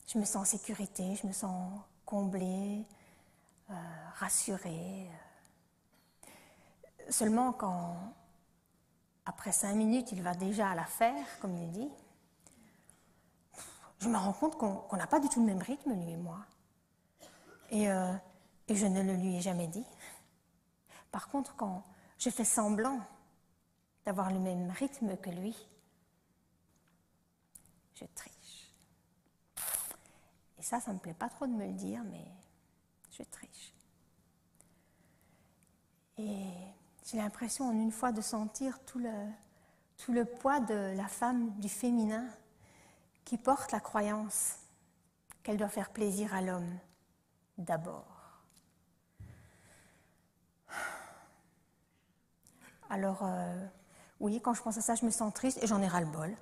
je me sens en sécurité, je me sens comblée, rassurée. Seulement quand, après 5 minutes, il va déjà à l'affaire, comme il dit, je me rends compte qu'on n'a pas du tout le même rythme, lui et moi. Et je ne le lui ai jamais dit. Par contre, quand je fais semblant d'avoir le même rythme que lui, je triche. Et ça ne me plaît pas trop de me le dire, mais je triche. Et j'ai l'impression en une fois de sentir tout le poids de la femme, du féminin, qui porte la croyance qu'elle doit faire plaisir à l'homme d'abord. Alors, oui, quand je pense à ça, je me sens triste et j'en ai ras-le-bol.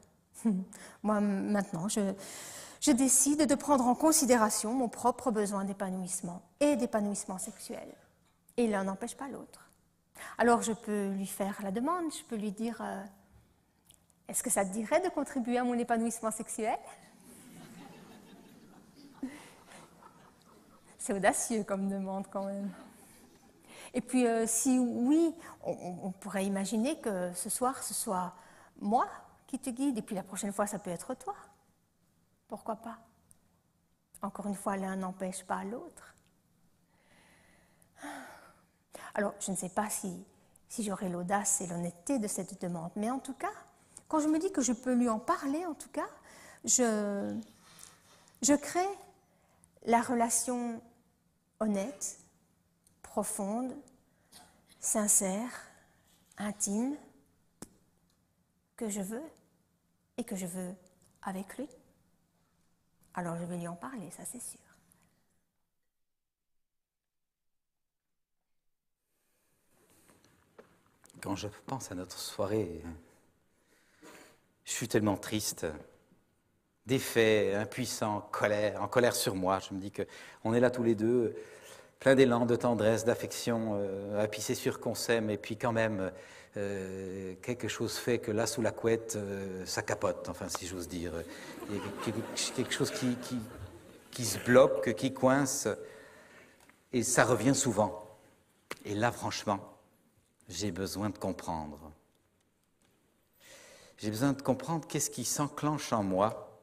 Moi, maintenant, je décide de prendre en considération mon propre besoin d'épanouissement et d'épanouissement sexuel. Et l'un n'empêche pas l'autre. Alors, je peux lui faire la demande, je peux lui dire... Est-ce que ça te dirait de contribuer à mon épanouissement sexuel? C'est audacieux comme demande quand même. Et puis si oui, on pourrait imaginer que ce soir, ce soit moi qui te guide, et puis la prochaine fois, ça peut être toi. Pourquoi pas? Encore une fois, l'un n'empêche pas l'autre. Alors, je ne sais pas si j'aurai l'audace et l'honnêteté de cette demande, mais en tout cas, quand je me dis que je peux lui en parler, en tout cas, je crée la relation honnête, profonde, sincère, intime, que je veux et que je veux avec lui. Alors je vais lui en parler, ça c'est sûr. Quand je pense à notre soirée, je suis tellement triste, défait, impuissant, en colère sur moi. Je me dis qu'on est là tous les deux, plein d'élan, de tendresse, d'affection, à pisser sûr qu'on s'aime, et puis quand même, quelque chose fait que là, sous la couette, ça capote, enfin, si j'ose dire. Il y a quelque chose qui se bloque, qui coince, et ça revient souvent. Et là, franchement, j'ai besoin de comprendre. J'ai besoin de comprendre qu'est-ce qui s'enclenche en moi,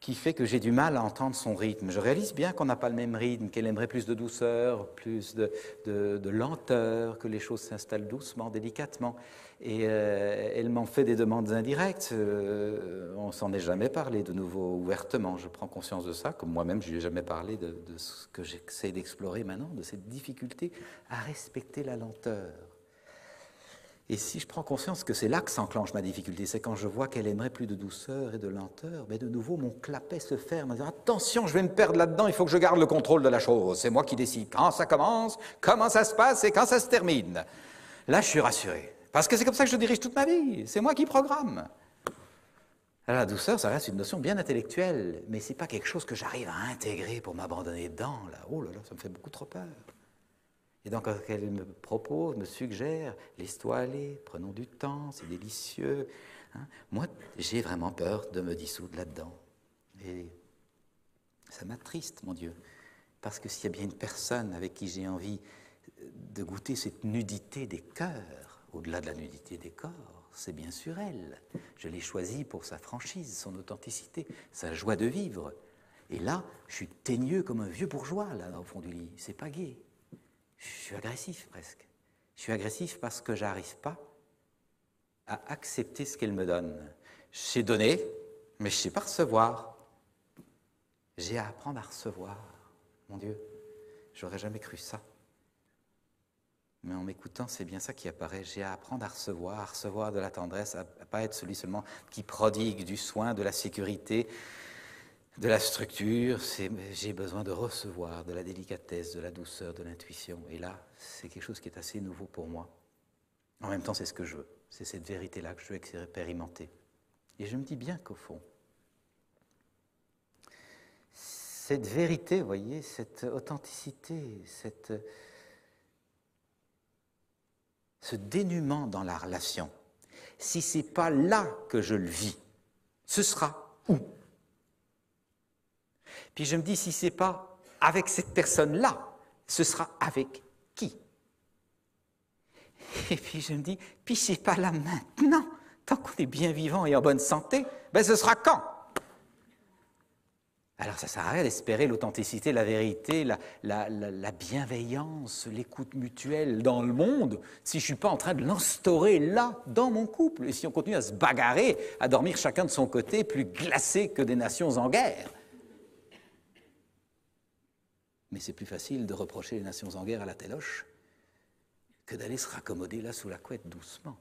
qui fait que j'ai du mal à entendre son rythme. Je réalise bien qu'on n'a pas le même rythme, qu'elle aimerait plus de douceur, plus de lenteur, que les choses s'installent doucement, délicatement. Et elle m'en fait des demandes indirectes. On ne s'en est jamais parlé de nouveau ouvertement. Je prends conscience de ça, comme moi-même je ne lui ai jamais parlé de ce que j'essaie d'explorer maintenant, de cette difficulté à respecter la lenteur. Et si je prends conscience que c'est là que s'enclenche ma difficulté, c'est quand je vois qu'elle aimerait plus de douceur et de lenteur, mais de nouveau mon clapet se ferme en disant « Attention, je vais me perdre là-dedans, il faut que je garde le contrôle de la chose. C'est moi qui décide quand ça commence, comment ça se passe et quand ça se termine. » Là, je suis rassuré, parce que c'est comme ça que je dirige toute ma vie, c'est moi qui programme. Alors, la douceur, ça reste une notion bien intellectuelle, mais ce n'est pas quelque chose que j'arrive à intégrer pour m'abandonner dedans. Là. Oh là là, ça me fait beaucoup trop peur. Et donc, quand elle me propose, me suggère, laisse-toi aller, prenons du temps, c'est délicieux. Hein. Moi, j'ai vraiment peur de me dissoudre là-dedans. Et ça m'attriste, mon Dieu. Parce que s'il y a bien une personne avec qui j'ai envie de goûter cette nudité des cœurs, au-delà de la nudité des corps, c'est bien sûr elle. Je l'ai choisie pour sa franchise, son authenticité, sa joie de vivre. Et là, je suis teigneux comme un vieux bourgeois, là, au fond du lit. C'est pas gai. Je suis agressif, presque. Je suis agressif parce que je n'arrive pas à accepter ce qu'elle me donne. Je sais donner, mais je ne sais pas recevoir. J'ai à apprendre à recevoir. Mon Dieu, j'aurais jamais cru ça. Mais en m'écoutant, c'est bien ça qui apparaît. J'ai à apprendre à recevoir de la tendresse, à ne pas être celui seulement qui prodigue du soin, de la sécurité, de la structure. J'ai besoin de recevoir de la délicatesse, de la douceur, de l'intuition. Et là, c'est quelque chose qui est assez nouveau pour moi. En même temps, c'est ce que je veux. C'est cette vérité-là que je veux expérimenter. Et je me dis bien qu'au fond, cette vérité, vous voyez, cette authenticité, ce dénuement dans la relation, si ce n'est pas là que je le vis, ce sera où? Puis je me dis, si ce n'est pas avec cette personne-là, ce sera avec qui? Et puis je me dis, puis ce n'est pas là maintenant, tant qu'on est bien vivant et en bonne santé, ben ce sera quand? Alors ça ne sert à rien d'espérer l'authenticité, la vérité, la bienveillance, l'écoute mutuelle dans le monde, si je ne suis pas en train de l'instaurer là, dans mon couple, et si on continue à se bagarrer, à dormir chacun de son côté, plus glacés que des nations en guerre. Mais c'est plus facile de reprocher les nations en guerre à la téloche que d'aller se raccommoder là sous la couette doucement.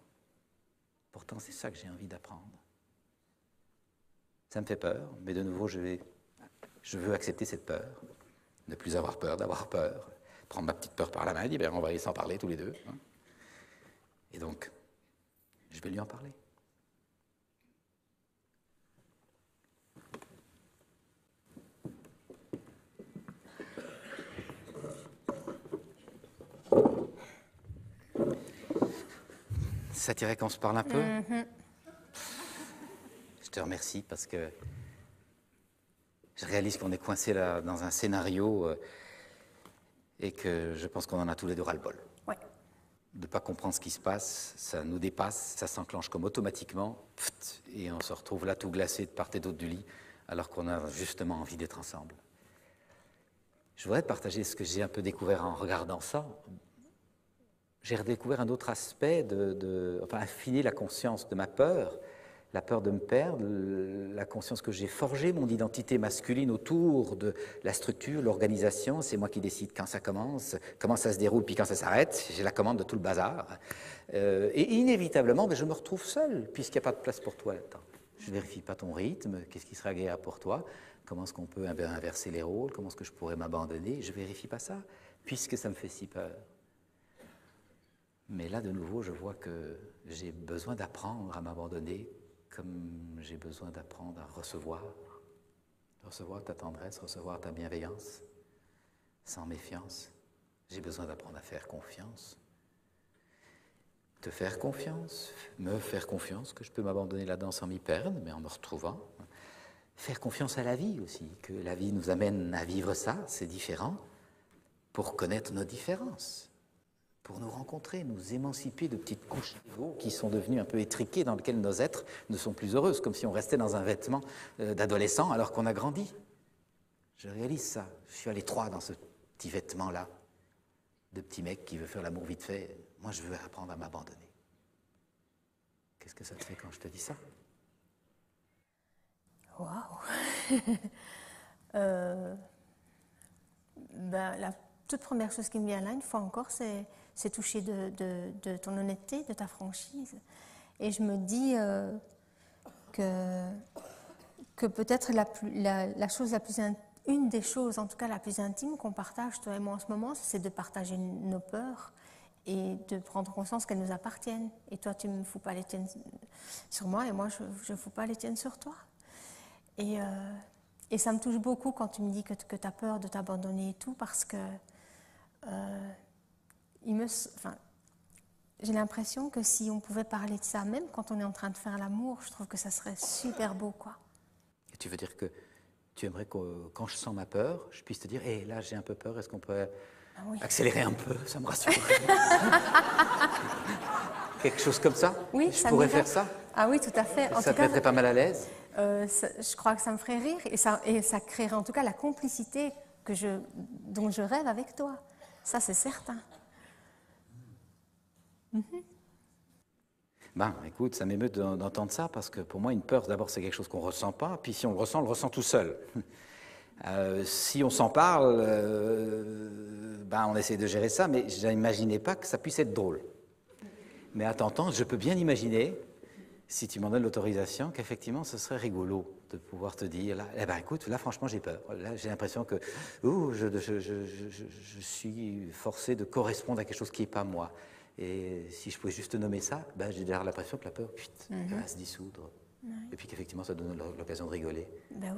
Pourtant, c'est ça que j'ai envie d'apprendre. Ça me fait peur, mais de nouveau, je veux accepter cette peur, ne plus avoir peur d'avoir peur, prendre ma petite peur par la main et dire, ben, on va aller s'en parler tous les deux. Hein. Et donc, je vais lui en parler. Ça t'irait qu'on se parle un peu? Je te remercie parce que je réalise qu'on est coincé là dans un scénario et que je pense qu'on en a tous les deux ras-le-bol. Ouais. De ne pas comprendre ce qui se passe, ça nous dépasse, ça s'enclenche comme automatiquement et on se retrouve là tout glacé de part et d'autre du lit alors qu'on a justement envie d'être ensemble. Je voudrais te partager ce que j'ai un peu découvert en regardant ça. J'ai redécouvert un autre aspect, enfin affiner la conscience de ma peur, la peur de me perdre, la conscience que j'ai forgé mon identité masculine autour de la structure, l'organisation, c'est moi qui décide quand ça commence, comment ça se déroule, puis quand ça s'arrête, j'ai la commande de tout le bazar. Et inévitablement, je me retrouve seul, puisqu'il n'y a pas de place pour toi là-dedans. Je ne vérifie pas ton rythme, qu'est-ce qui serait agréable pour toi, comment est-ce qu'on peut inverser les rôles, comment est-ce que je pourrais m'abandonner, je ne vérifie pas ça, puisque ça me fait si peur. Mais là, de nouveau, je vois que j'ai besoin d'apprendre à m'abandonner comme j'ai besoin d'apprendre à recevoir ta tendresse, recevoir ta bienveillance, sans méfiance. J'ai besoin d'apprendre à faire confiance. Te faire confiance, me faire confiance, que je peux m'abandonner là-dedans sans m'y perdre, mais en me retrouvant. Faire confiance à la vie aussi, que la vie nous amène à vivre ça, c'est différent, pour connaître nos différences. Pour nous rencontrer, nous émanciper de petites couches d'ego qui sont devenues un peu étriquées, dans lesquelles nos êtres ne sont plus heureux, comme si on restait dans un vêtement d'adolescent alors qu'on a grandi. Je réalise ça. Je suis à l'étroit dans ce petit vêtement-là, de petit mec qui veut faire l'amour vite fait. Moi, je veux apprendre à m'abandonner. Qu'est-ce que ça te fait quand je te dis ça? Waouh. La toute première chose qui me vient là, une fois encore, c'est c'est touché de ton honnêteté, de ta franchise. Et je me dis que peut-être la chose la plus une des choses, en tout cas la plus intime qu'on partage, toi et moi en ce moment, c'est de partager nos peurs et de prendre conscience qu'elles nous appartiennent. Et toi, tu ne me fous pas les tiennes sur moi et moi, je ne fous pas les tiennes sur toi. Et ça me touche beaucoup quand tu me dis que tu as peur de t'abandonner et tout, parce que j'ai l'impression que si on pouvait parler de ça, même quand on est en train de faire l'amour, je trouve que ça serait super beau, quoi. Et tu veux dire que tu aimerais que quand je sens ma peur, je puisse te dire, hé, là j'ai un peu peur, est-ce qu'on peut accélérer un peu? Ça me rassure. Quelque chose comme ça? Oui, je pourrais faire ça? Ah oui, tout à fait. Ça te mettrait pas mal à l'aise? Je crois que ça me ferait rire et ça créerait en tout cas la complicité dont je rêve avec toi. Ça, c'est certain. Ben, écoute, ça m'émeut d'entendre ça, parce que pour moi, une peur, d'abord, c'est quelque chose qu'on ne ressent pas, puis si on le ressent tout seul. Si on s'en parle, ben, on essaie de gérer ça, mais je n'imaginais pas que ça puisse être drôle. Mais à t'entendre, je peux bien imaginer, si tu m'en donnes l'autorisation, qu'effectivement, ce serait rigolo de pouvoir te dire, là, eh ben, écoute, là, franchement, j'ai peur. Là, j'ai l'impression que je suis forcé de correspondre à quelque chose qui n'est pas moi. Et si je pouvais juste nommer ça, ben, j'ai déjà l'impression que la peur, elle va se dissoudre. Et puis qu'effectivement, ça donne l'occasion de rigoler,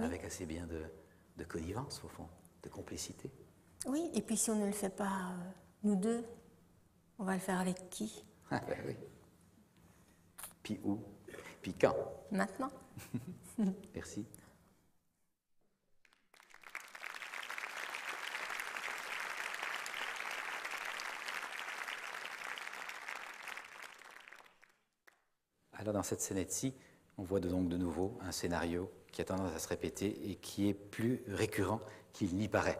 avec assez bien de connivence, au fond, de complicité. Oui, et puis si on ne le fait pas, nous deux, on va le faire avec qui? Ah ben oui. Puis où? Puis quand? Maintenant. Merci. Alors dans cette scénette-ci, on voit donc de nouveau un scénario qui a tendance à se répéter et qui est plus récurrent qu'il n'y paraît.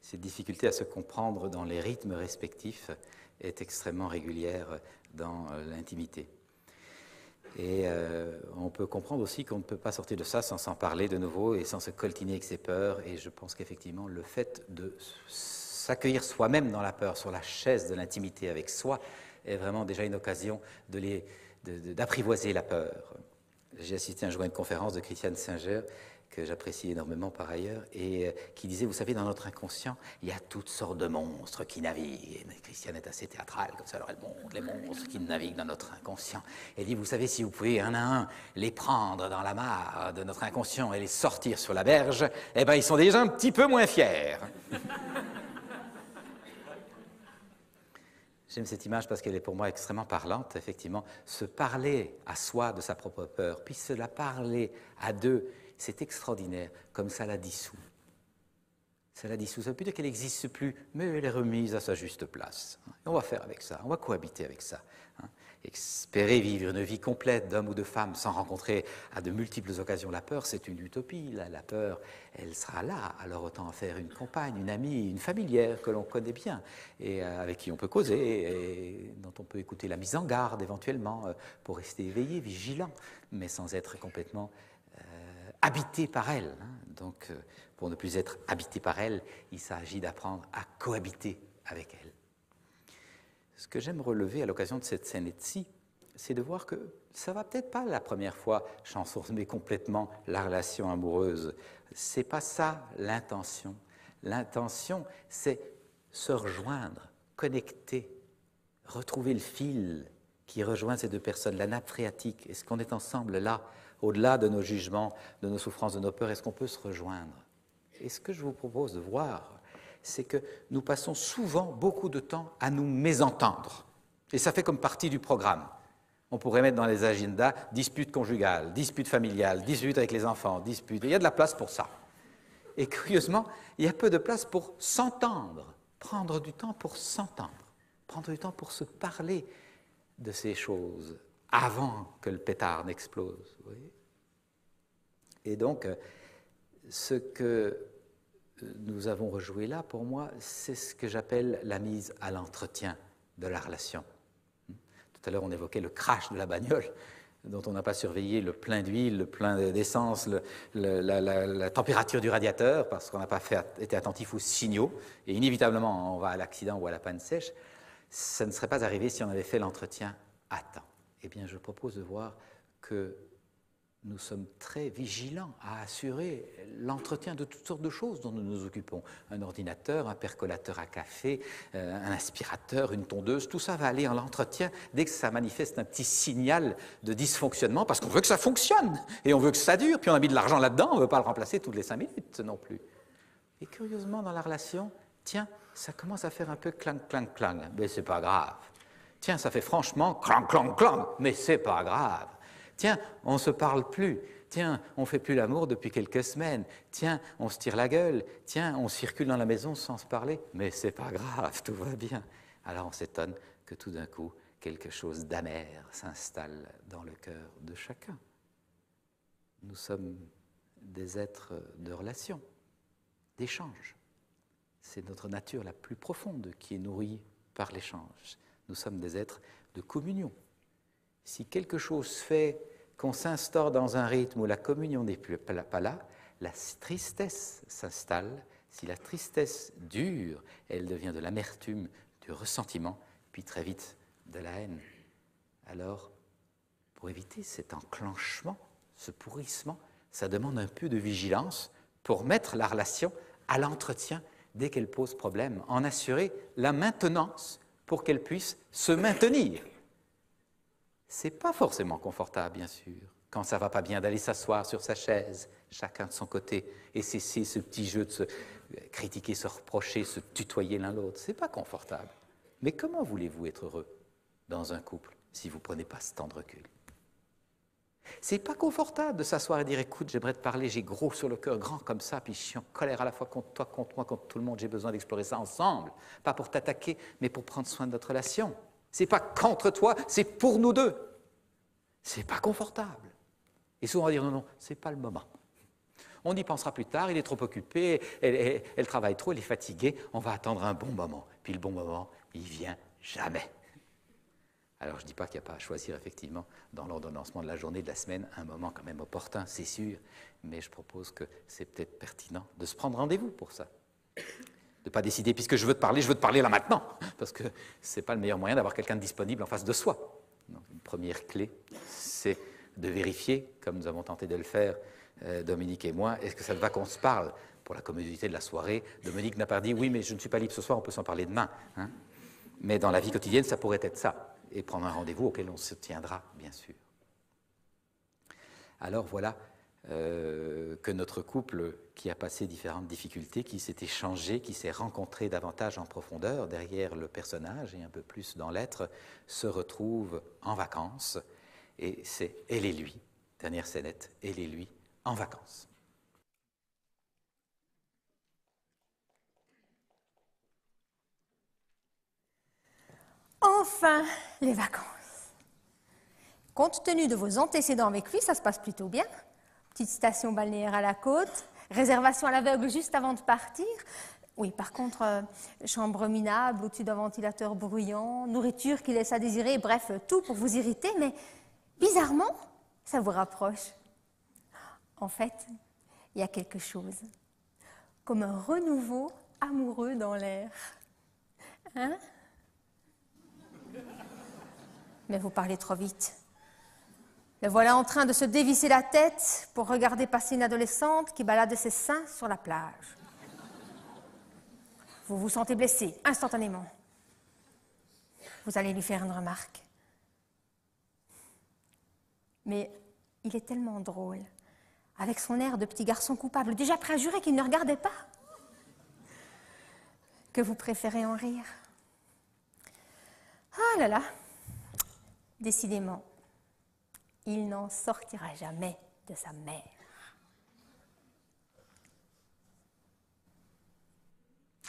Cette difficulté à se comprendre dans les rythmes respectifs est extrêmement régulière dans l'intimité. Et on peut comprendre aussi qu'on ne peut pas sortir de ça sans s'en parler de nouveau et sans se coltiner avec ses peurs. Et je pense qu'effectivement, le fait de s'accueillir soi-même dans la peur, sur la chaise de l'intimité avec soi, est vraiment déjà une occasion d'apprivoiser la peur. J'ai assisté un jour à une conférence de Christiane Singer, que j'apprécie énormément par ailleurs, et qui disait, vous savez, dans notre inconscient, il y a toutes sortes de monstres qui naviguent. Mais Christiane est assez théâtrale, comme ça, alors elle montre les monstres qui naviguent dans notre inconscient. Elle dit, vous savez, si vous pouvez un à un les prendre dans la mare de notre inconscient et les sortir sur la berge, eh bien, ils sont déjà un petit peu moins fiers. J'aime cette image parce qu'elle est pour moi extrêmement parlante, effectivement. Se parler à soi de sa propre peur, puis se la parler à deux, c'est extraordinaire, comme ça la dissout. Ça la dissout, ça ne veut plus dire qu'elle n'existe plus, mais elle est remise à sa juste place. Et on va faire avec ça, on va cohabiter avec ça. Espérer vivre une vie complète d'homme ou de femme sans rencontrer à de multiples occasions la peur, c'est une utopie. La peur, elle sera là, alors autant en faire une compagne, une amie, une familière que l'on connaît bien et avec qui on peut causer et dont on peut écouter la mise en garde éventuellement pour rester éveillé, vigilant, mais sans être complètement habité par elle. Donc, pour ne plus être habité par elle, il s'agit d'apprendre à cohabiter avec elle. Ce que j'aime relever à l'occasion de cette scène-ci, c'est de voir que ça va peut-être pas la première fois chanson-mais complètement la relation amoureuse. C'est pas ça l'intention. L'intention, c'est se rejoindre, connecter, retrouver le fil qui rejoint ces deux personnes, la nappe phréatique. Est-ce qu'on est ensemble là, au-delà de nos jugements, de nos souffrances, de nos peurs, est-ce qu'on peut se rejoindre? Et ce que je vous propose de voir, c'est que nous passons souvent beaucoup de temps à nous mésentendre. Et ça fait comme partie du programme. On pourrait mettre dans les agendas dispute conjugale, dispute familiale, dispute avec les enfants, dispute. Il y a de la place pour ça. Et curieusement, il y a peu de place pour s'entendre, prendre du temps pour s'entendre, prendre du temps pour se parler de ces choses avant que le pétard n'explose. Vous voyez ? Et donc, ce que nous avons rejoué là, pour moi, c'est ce que j'appelle la mise à l'entretien de la relation. Tout à l'heure, on évoquait le crash de la bagnole. dont on n'a pas surveillé le plein d'huile, le plein d'essence, la température du radiateur, parce qu'on n'a pas été attentif aux signaux, et inévitablement on va à l'accident ou à la panne sèche, ça ne serait pas arrivé si on avait fait l'entretien à temps. Eh bien, je propose de voir que nous sommes très vigilants à assurer l'entretien de toutes sortes de choses dont nous nous occupons. Un ordinateur, un percolateur à café, un aspirateur, une tondeuse, tout ça va aller en l'entretien dès que ça manifeste un petit signal de dysfonctionnement, parce qu'on veut que ça fonctionne, et on veut que ça dure, puis on a mis de l'argent là-dedans, on ne veut pas le remplacer toutes les 5 minutes non plus. Et curieusement, dans la relation, tiens, ça commence à faire un peu clang, clang, clang, mais c'est pas grave. Tiens, ça fait franchement clang, clang, clang, mais c'est pas grave. Tiens, on ne se parle plus. Tiens, on ne fait plus l'amour depuis quelques semaines. Tiens, on se tire la gueule. Tiens, on circule dans la maison sans se parler. Mais c'est pas grave, tout va bien. Alors on s'étonne que tout d'un coup, quelque chose d'amer s'installe dans le cœur de chacun. Nous sommes des êtres de relation, d'échange. C'est notre nature la plus profonde qui est nourrie par l'échange. Nous sommes des êtres de communion. Si quelque chose fait qu'on s'instaure dans un rythme où la communion n'est pas là, la tristesse s'installe. Si la tristesse dure, elle devient de l'amertume, du ressentiment, puis très vite de la haine. Alors, pour éviter cet enclenchement, ce pourrissement, ça demande un peu de vigilance pour mettre la relation à l'entretien dès qu'elle pose problème, en assurer la maintenance pour qu'elle puisse se maintenir. C'est pas forcément confortable, bien sûr, quand ça va pas bien, d'aller s'asseoir sur sa chaise, chacun de son côté, et cesser ce petit jeu de se critiquer, se reprocher, se tutoyer l'un l'autre. C'est pas confortable. Mais comment voulez-vous être heureux dans un couple si vous prenez pas ce temps de recul? C'est pas confortable de s'asseoir et dire « Écoute, j'aimerais te parler, j'ai gros sur le cœur, grand comme ça, puis je suis en colère à la fois contre toi, contre moi, contre tout le monde, j'ai besoin d'explorer ça ensemble. Pas pour t'attaquer, mais pour prendre soin de notre relation. C'est pas contre toi, c'est pour nous deux. » C'est pas confortable. Et souvent on va dire « Non, non, c'est pas le moment. On y pensera plus tard, il est trop occupé, elle travaille trop, elle est fatiguée, on va attendre un bon moment. » Puis le bon moment, il vient jamais. Alors, je ne dis pas qu'il n'y a pas à choisir, effectivement, dans l'ordonnancement de la journée, de la semaine, un moment quand même opportun, c'est sûr, mais je propose que c'est peut-être pertinent de se prendre rendez-vous pour ça. De ne pas décider, puisque je veux te parler là maintenant, parce que ce n'est pas le meilleur moyen d'avoir quelqu'un de disponible en face de soi. Donc, une première clé, c'est de vérifier, comme nous avons tenté de le faire, Dominique et moi, est-ce que ça te va qu'on se parle? Pour la commodité de la soirée, Dominique n'a pas dit « Oui, mais je ne suis pas libre ce soir, on peut s'en parler demain. Hein » Mais dans la vie quotidienne, ça pourrait être ça. Et prendre un rendez-vous auquel on se tiendra, bien sûr. Alors voilà que notre couple, qui a passé différentes difficultés, qui s'est échangé, qui s'est rencontré davantage en profondeur derrière le personnage et un peu plus dans l'être, se retrouve en vacances. Et c'est elle et lui, dernière scénette, elle et lui, en vacances. Enfin, les vacances. Compte tenu de vos antécédents avec lui, ça se passe plutôt bien. Petite station balnéaire à la côte, réservation à l'aveugle juste avant de partir. Oui, par contre, chambre minable au-dessus d'un ventilateur bruyant, nourriture qui laisse à désirer, bref, tout pour vous irriter, mais bizarrement, ça vous rapproche. En fait, il y a quelque chose, comme un renouveau amoureux dans l'air. Hein ? Mais vous parlez trop vite. Le voilà en train de se dévisser la tête pour regarder passer une adolescente qui balade ses seins sur la plage. Vous vous sentez blessé instantanément. Vous allez lui faire une remarque. Mais il est tellement drôle, avec son air de petit garçon coupable, déjà prêt à jurer qu'il ne regardait pas, que vous préférez en rire. Ah là là! Décidément, il n'en sortira jamais de sa mère.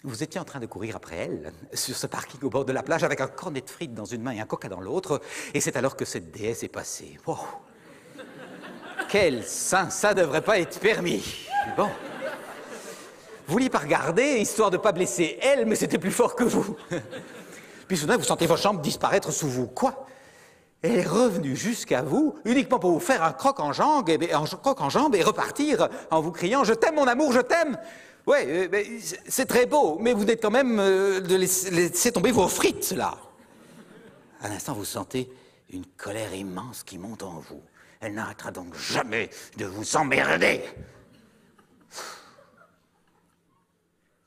Vous étiez en train de courir après elle, sur ce parking au bord de la plage, avec un cornet de frites dans une main et un coca dans l'autre, et c'est alors que cette déesse est passée. Wow. Quel sein, ça devrait pas être permis. Bon. Vous vouliez pas regarder, histoire de ne pas blesser elle, mais c'était plus fort que vous. Puis soudain, vous sentez vos jambes disparaître sous vous. Quoi? est revenue jusqu'à vous uniquement pour vous faire un croc en jambe et repartir en vous criant « Je t'aime, mon amour, je t'aime !» Ouais, c'est très beau, mais vous êtes quand même de laisser tomber vos frites, là. À l'instant, vous sentez une colère immense qui monte en vous. Elle n'arrêtera donc jamais de vous emmerder.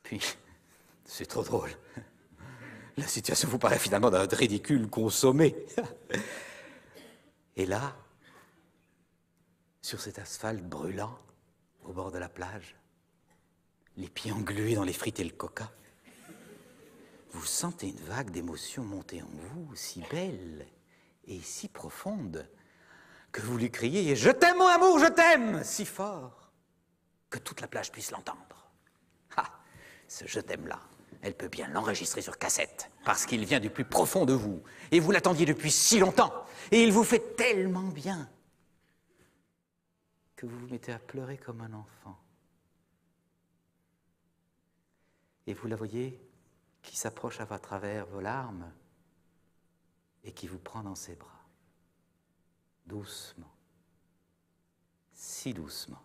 Puis, c'est trop drôle. La situation vous paraît finalement d'un ridicule consommé. Et là, sur cet asphalte brûlant, au bord de la plage, les pieds englués dans les frites et le coca, vous sentez une vague d'émotion monter en vous, si belle et si profonde, que vous lui criez « Je t'aime, mon amour, je t'aime !» si fort que toute la plage puisse l'entendre. Ah, ce « je t'aime » là, elle peut bien l'enregistrer sur cassette, parce qu'il vient du plus profond de vous, et vous l'attendiez depuis si longtemps, et il vous fait tellement bien que vous vous mettez à pleurer comme un enfant. Et vous la voyez qui s'approche à travers vos larmes et qui vous prend dans ses bras, doucement, si doucement.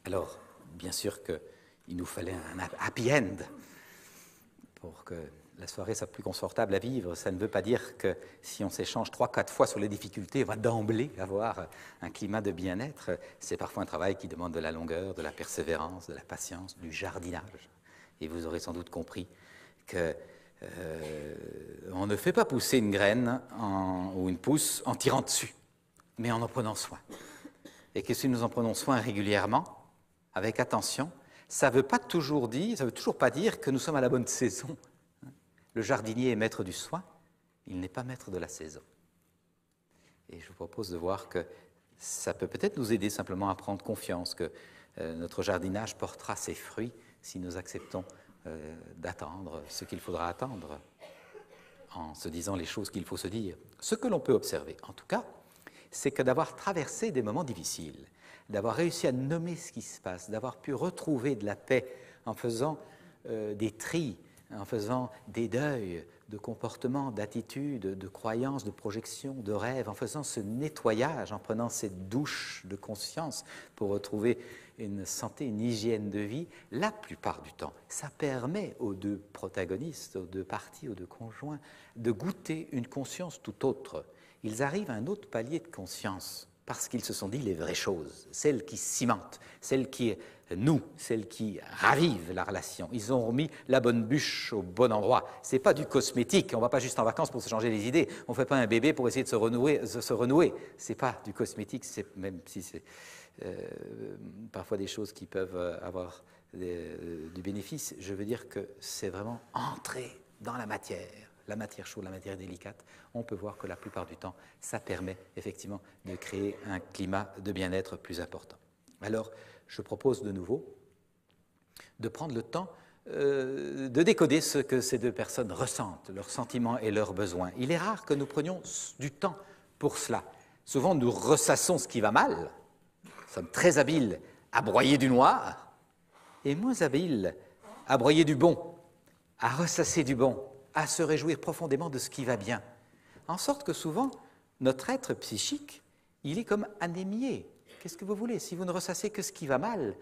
Alors, bien sûr qu'il nous fallait un happy end pour que la soirée soit plus confortable à vivre. Ça ne veut pas dire que si on s'échange 3-4 fois sur les difficultés, on va d'emblée avoir un climat de bien-être. C'est parfois un travail qui demande de la longueur, de la persévérance, de la patience, du jardinage. Et vous aurez sans doute compris que on ne fait pas pousser une graine ou une pousse en tirant dessus, mais en prenant soin. Et que si nous en prenons soin régulièrement, avec attention, ça ne veut toujours pas dire que nous sommes à la bonne saison. Le jardinier est maître du soin, il n'est pas maître de la saison. Et je vous propose de voir que ça peut peut-être nous aider simplement à prendre confiance que notre jardinage portera ses fruits si nous acceptons d'attendre ce qu'il faudra attendre, en se disant les choses qu'il faut se dire. Ce que l'on peut observer, en tout cas, c'est que d'avoir traversé des moments difficiles, d'avoir réussi à nommer ce qui se passe, d'avoir pu retrouver de la paix en faisant des tris, en faisant des deuils de comportements, d'attitudes, de croyances, de projections, de rêves, en faisant ce nettoyage, en prenant cette douche de conscience pour retrouver une santé, une hygiène de vie, la plupart du temps, ça permet aux deux protagonistes, aux deux parties, aux deux conjoints, de goûter une conscience tout autre. Ils arrivent à un autre palier de conscience parce qu'ils se sont dit les vraies choses, celles qui cimentent, celles qui nouent, celles qui ravivent la relation. Ils ont remis la bonne bûche au bon endroit. Ce n'est pas du cosmétique, on ne va pas juste en vacances pour se changer les idées, on ne fait pas un bébé pour essayer de se renouer. Ce n'est pas du cosmétique, même si c'est parfois des choses qui peuvent avoir du bénéfice. Je veux dire que c'est vraiment entrer dans la matière chaude, la matière délicate. On peut voir que la plupart du temps, ça permet effectivement de créer un climat de bien-être plus important. Alors, je propose de nouveau de prendre le temps de décoder ce que ces deux personnes ressentent, leurs sentiments et leurs besoins. Il est rare que nous prenions du temps pour cela. Souvent, nous ressassons ce qui va mal. Nous sommes très habiles à broyer du noir et moins habiles à broyer du bon, à ressasser du bon, à se réjouir profondément de ce qui va bien. En sorte que souvent, notre être psychique, il est comme anémié. Qu'est-ce que vous voulez? Si vous ne ressassez que ce qui va mal,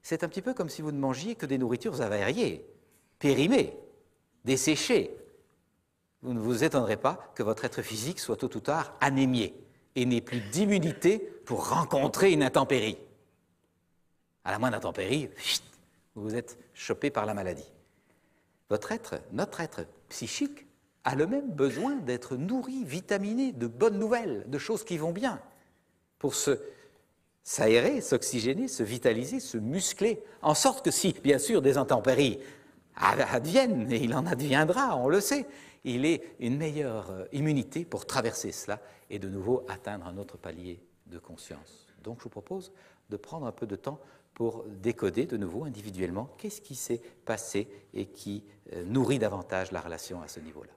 c'est un petit peu comme si vous ne mangiez que des nourritures avariées, périmées, desséchées. Vous ne vous étonnerez pas que votre être physique soit tôt ou tard anémié et n'ait plus d'immunité pour rencontrer une intempérie. À la moindre intempérie, vous êtes chopé par la maladie. Notre être psychique a le même besoin d'être nourri, vitaminé de bonnes nouvelles, de choses qui vont bien, pour s'aérer, s'oxygéner, se vitaliser, se muscler, en sorte que si, bien sûr, des intempéries adviennent, et il en adviendra, on le sait, il ait une meilleure immunité pour traverser cela et de nouveau atteindre un autre palier de conscience. Donc je vous propose de prendre un peu de temps pour décoder de nouveau individuellement qu'est-ce qui s'est passé et qui nourrit davantage la relation à ce niveau-là.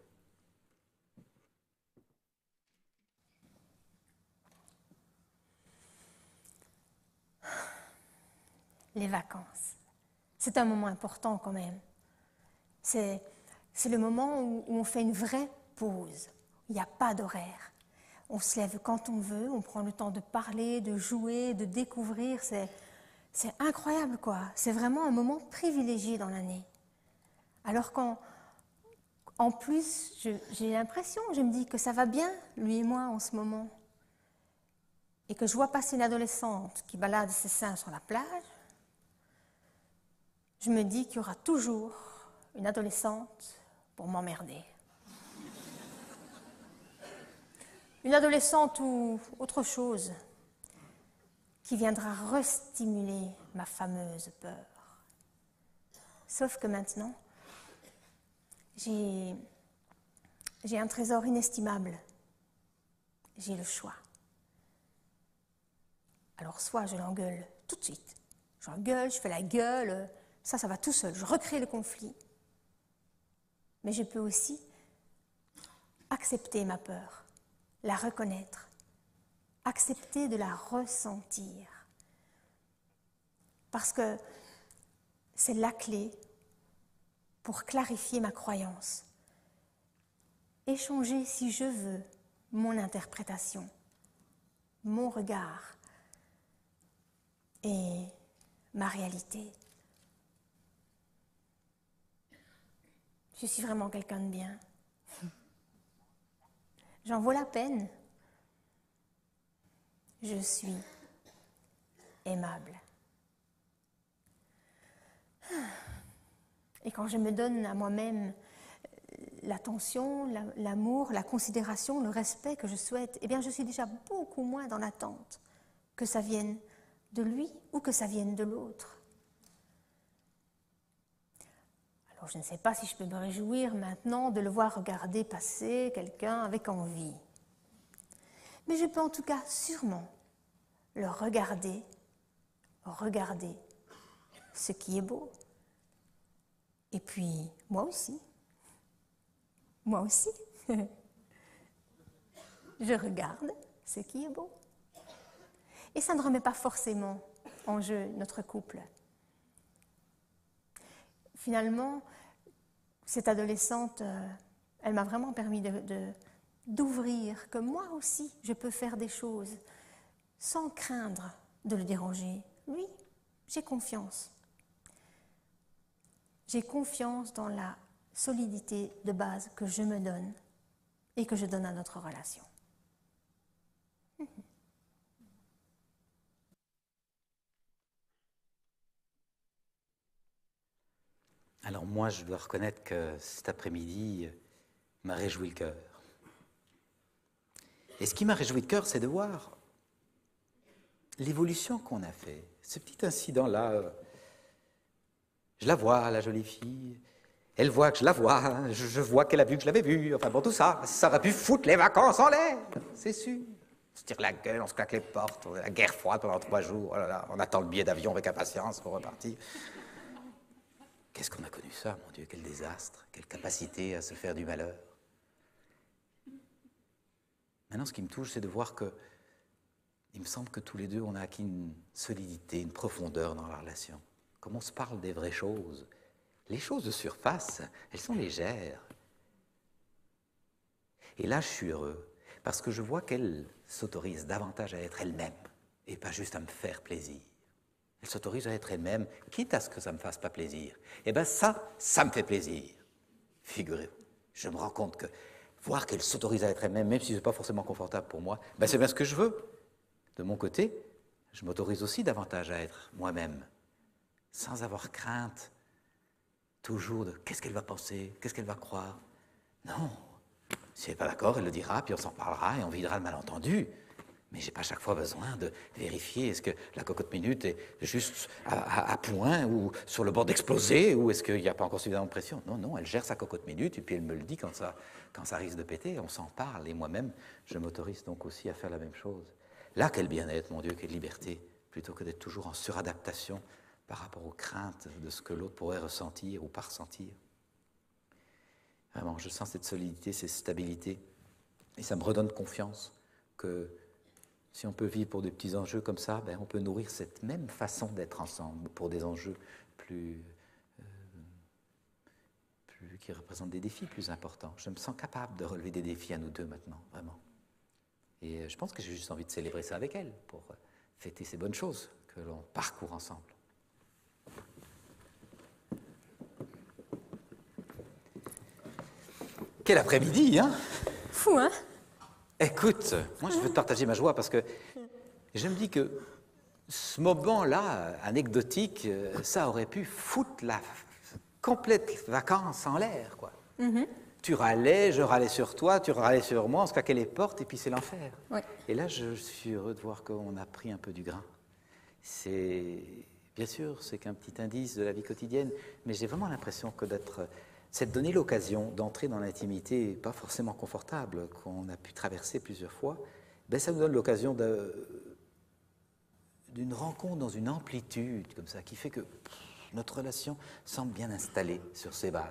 les vacances. C'est un moment important quand même. C'est le moment où on fait une vraie pause. Il n'y a pas d'horaire. On se lève quand on veut, on prend le temps de parler, de jouer, de découvrir. C'est incroyable, quoi. C'est vraiment un moment privilégié dans l'année. Alors qu'en plus, j'ai l'impression, je me dis que ça va bien, lui et moi, en ce moment. Et que je vois passer une adolescente qui balade ses seins sur la plage, je me dis qu'il y aura toujours une adolescente pour m'emmerder. Une adolescente ou autre chose qui viendra restimuler ma fameuse peur. Sauf que maintenant, j'ai un trésor inestimable. J'ai le choix. Alors soit je l'engueule tout de suite. J'engueule, je fais la gueule, ça va tout seul. Je recrée le conflit. Mais je peux aussi accepter ma peur, la reconnaître, accepter de la ressentir. Parce que c'est la clé pour clarifier ma croyance. Échanger, si je veux, mon interprétation, mon regard et ma réalité. Je suis vraiment quelqu'un de bien. J'en vaux la peine. Je suis aimable. Et quand je me donne à moi-même l'attention, l'amour, la considération, le respect que je souhaite, eh bien je suis déjà beaucoup moins dans l'attente que ça vienne de lui ou que ça vienne de l'autre. Alors je ne sais pas si je peux me réjouir maintenant de le voir regarder passer quelqu'un avec envie. Mais je peux en tout cas sûrement le regarder ce qui est beau. Et puis, moi aussi, je regarde ce qui est beau. Et ça ne remet pas forcément en jeu notre couple. Finalement, cette adolescente, elle m'a vraiment permis d'ouvrir que moi aussi, je peux faire des choses sans craindre de le déranger. Lui, j'ai confiance. J'ai confiance dans la solidité de base que je me donne et que je donne à notre relation. Alors moi, je dois reconnaître que cet après-midi m'a réjoui le cœur. Et ce qui m'a réjoui le cœur, c'est de voir l'évolution qu'on a fait. Ce petit incident-là, je la vois, la jolie fille. Elle voit que je la vois, hein. Je vois qu'elle a vu que je l'avais vue. Enfin bon, tout ça, ça aurait pu foutre les vacances en l'air, c'est sûr. On se tire la gueule, on se claque les portes, la guerre froide pendant 3 jours. Oh là là, on attend le billet d'avion avec impatience pour repartir. Qu'est-ce qu'on a connu ça, mon Dieu, quel désastre, quelle capacité à se faire du malheur. Maintenant, ce qui me touche, c'est de voir que, il me semble que tous les deux, on a acquis une solidité, une profondeur dans la relation. Comme on se parle des vraies choses. Les choses de surface, elles sont légères. Et là, je suis heureux, parce que je vois qu'elle s'autorise davantage à être elle-même, et pas juste à me faire plaisir. Elle s'autorise à être elle-même, quitte à ce que ça ne me fasse pas plaisir. Eh bien ça me fait plaisir. Figurez-vous, je me rends compte que voir qu'elle s'autorise à être elle-même, même si ce n'est pas forcément confortable pour moi, ben c'est bien ce que je veux. De mon côté, je m'autorise aussi davantage à être moi-même, sans avoir crainte toujours de qu'est-ce qu'elle va penser, qu'est-ce qu'elle va croire. Non, si elle n'est pas d'accord, elle le dira, puis on s'en parlera et on videra le malentendu. Mais je n'ai pas chaque fois besoin de vérifier est-ce que la cocotte minute est juste à point ou sur le bord d'exploser ou est-ce qu'il n'y a pas encore suffisamment de pression. Non, non, elle gère sa cocotte minute et puis elle me le dit quand ça risque de péter. On s'en parle et moi-même, je m'autorise donc aussi à faire la même chose. Là, quel bien-être, mon Dieu, quelle liberté, plutôt que d'être toujours en suradaptation par rapport aux craintes de ce que l'autre pourrait ressentir ou pas ressentir. Vraiment, je sens cette solidité, cette stabilité et ça me redonne confiance que Si on peut vivre pour des petits enjeux comme ça, ben, on peut nourrir cette même façon d'être ensemble pour des enjeux qui représentent des défis plus importants. Je me sens capable de relever des défis à nous deux maintenant, vraiment. Et je pense que j'ai juste envie de célébrer ça avec elle pour fêter ces bonnes choses que l'on parcourt ensemble. Quel après-midi, hein? Fou, hein? Écoute, moi je veux te partager ma joie parce que je me dis que ce moment-là, anecdotique, ça aurait pu foutre la complète vacance en l'air, quoi. Tu râlais, je râlais sur toi, tu râlais sur moi, on se claquait les portes et puis c'est l'enfer. Ouais. Et là, je suis heureux de voir qu'on a pris un peu du grain. Bien sûr, c'est qu'un petit indice de la vie quotidienne, mais j'ai vraiment l'impression que c'est de donner l'occasion d'entrer dans l'intimité, pas forcément confortable, qu'on a pu traverser plusieurs fois, ben ça nous donne l'occasion d'une rencontre dans une amplitude comme ça, qui fait que notre relation semble bien installée sur ses bases.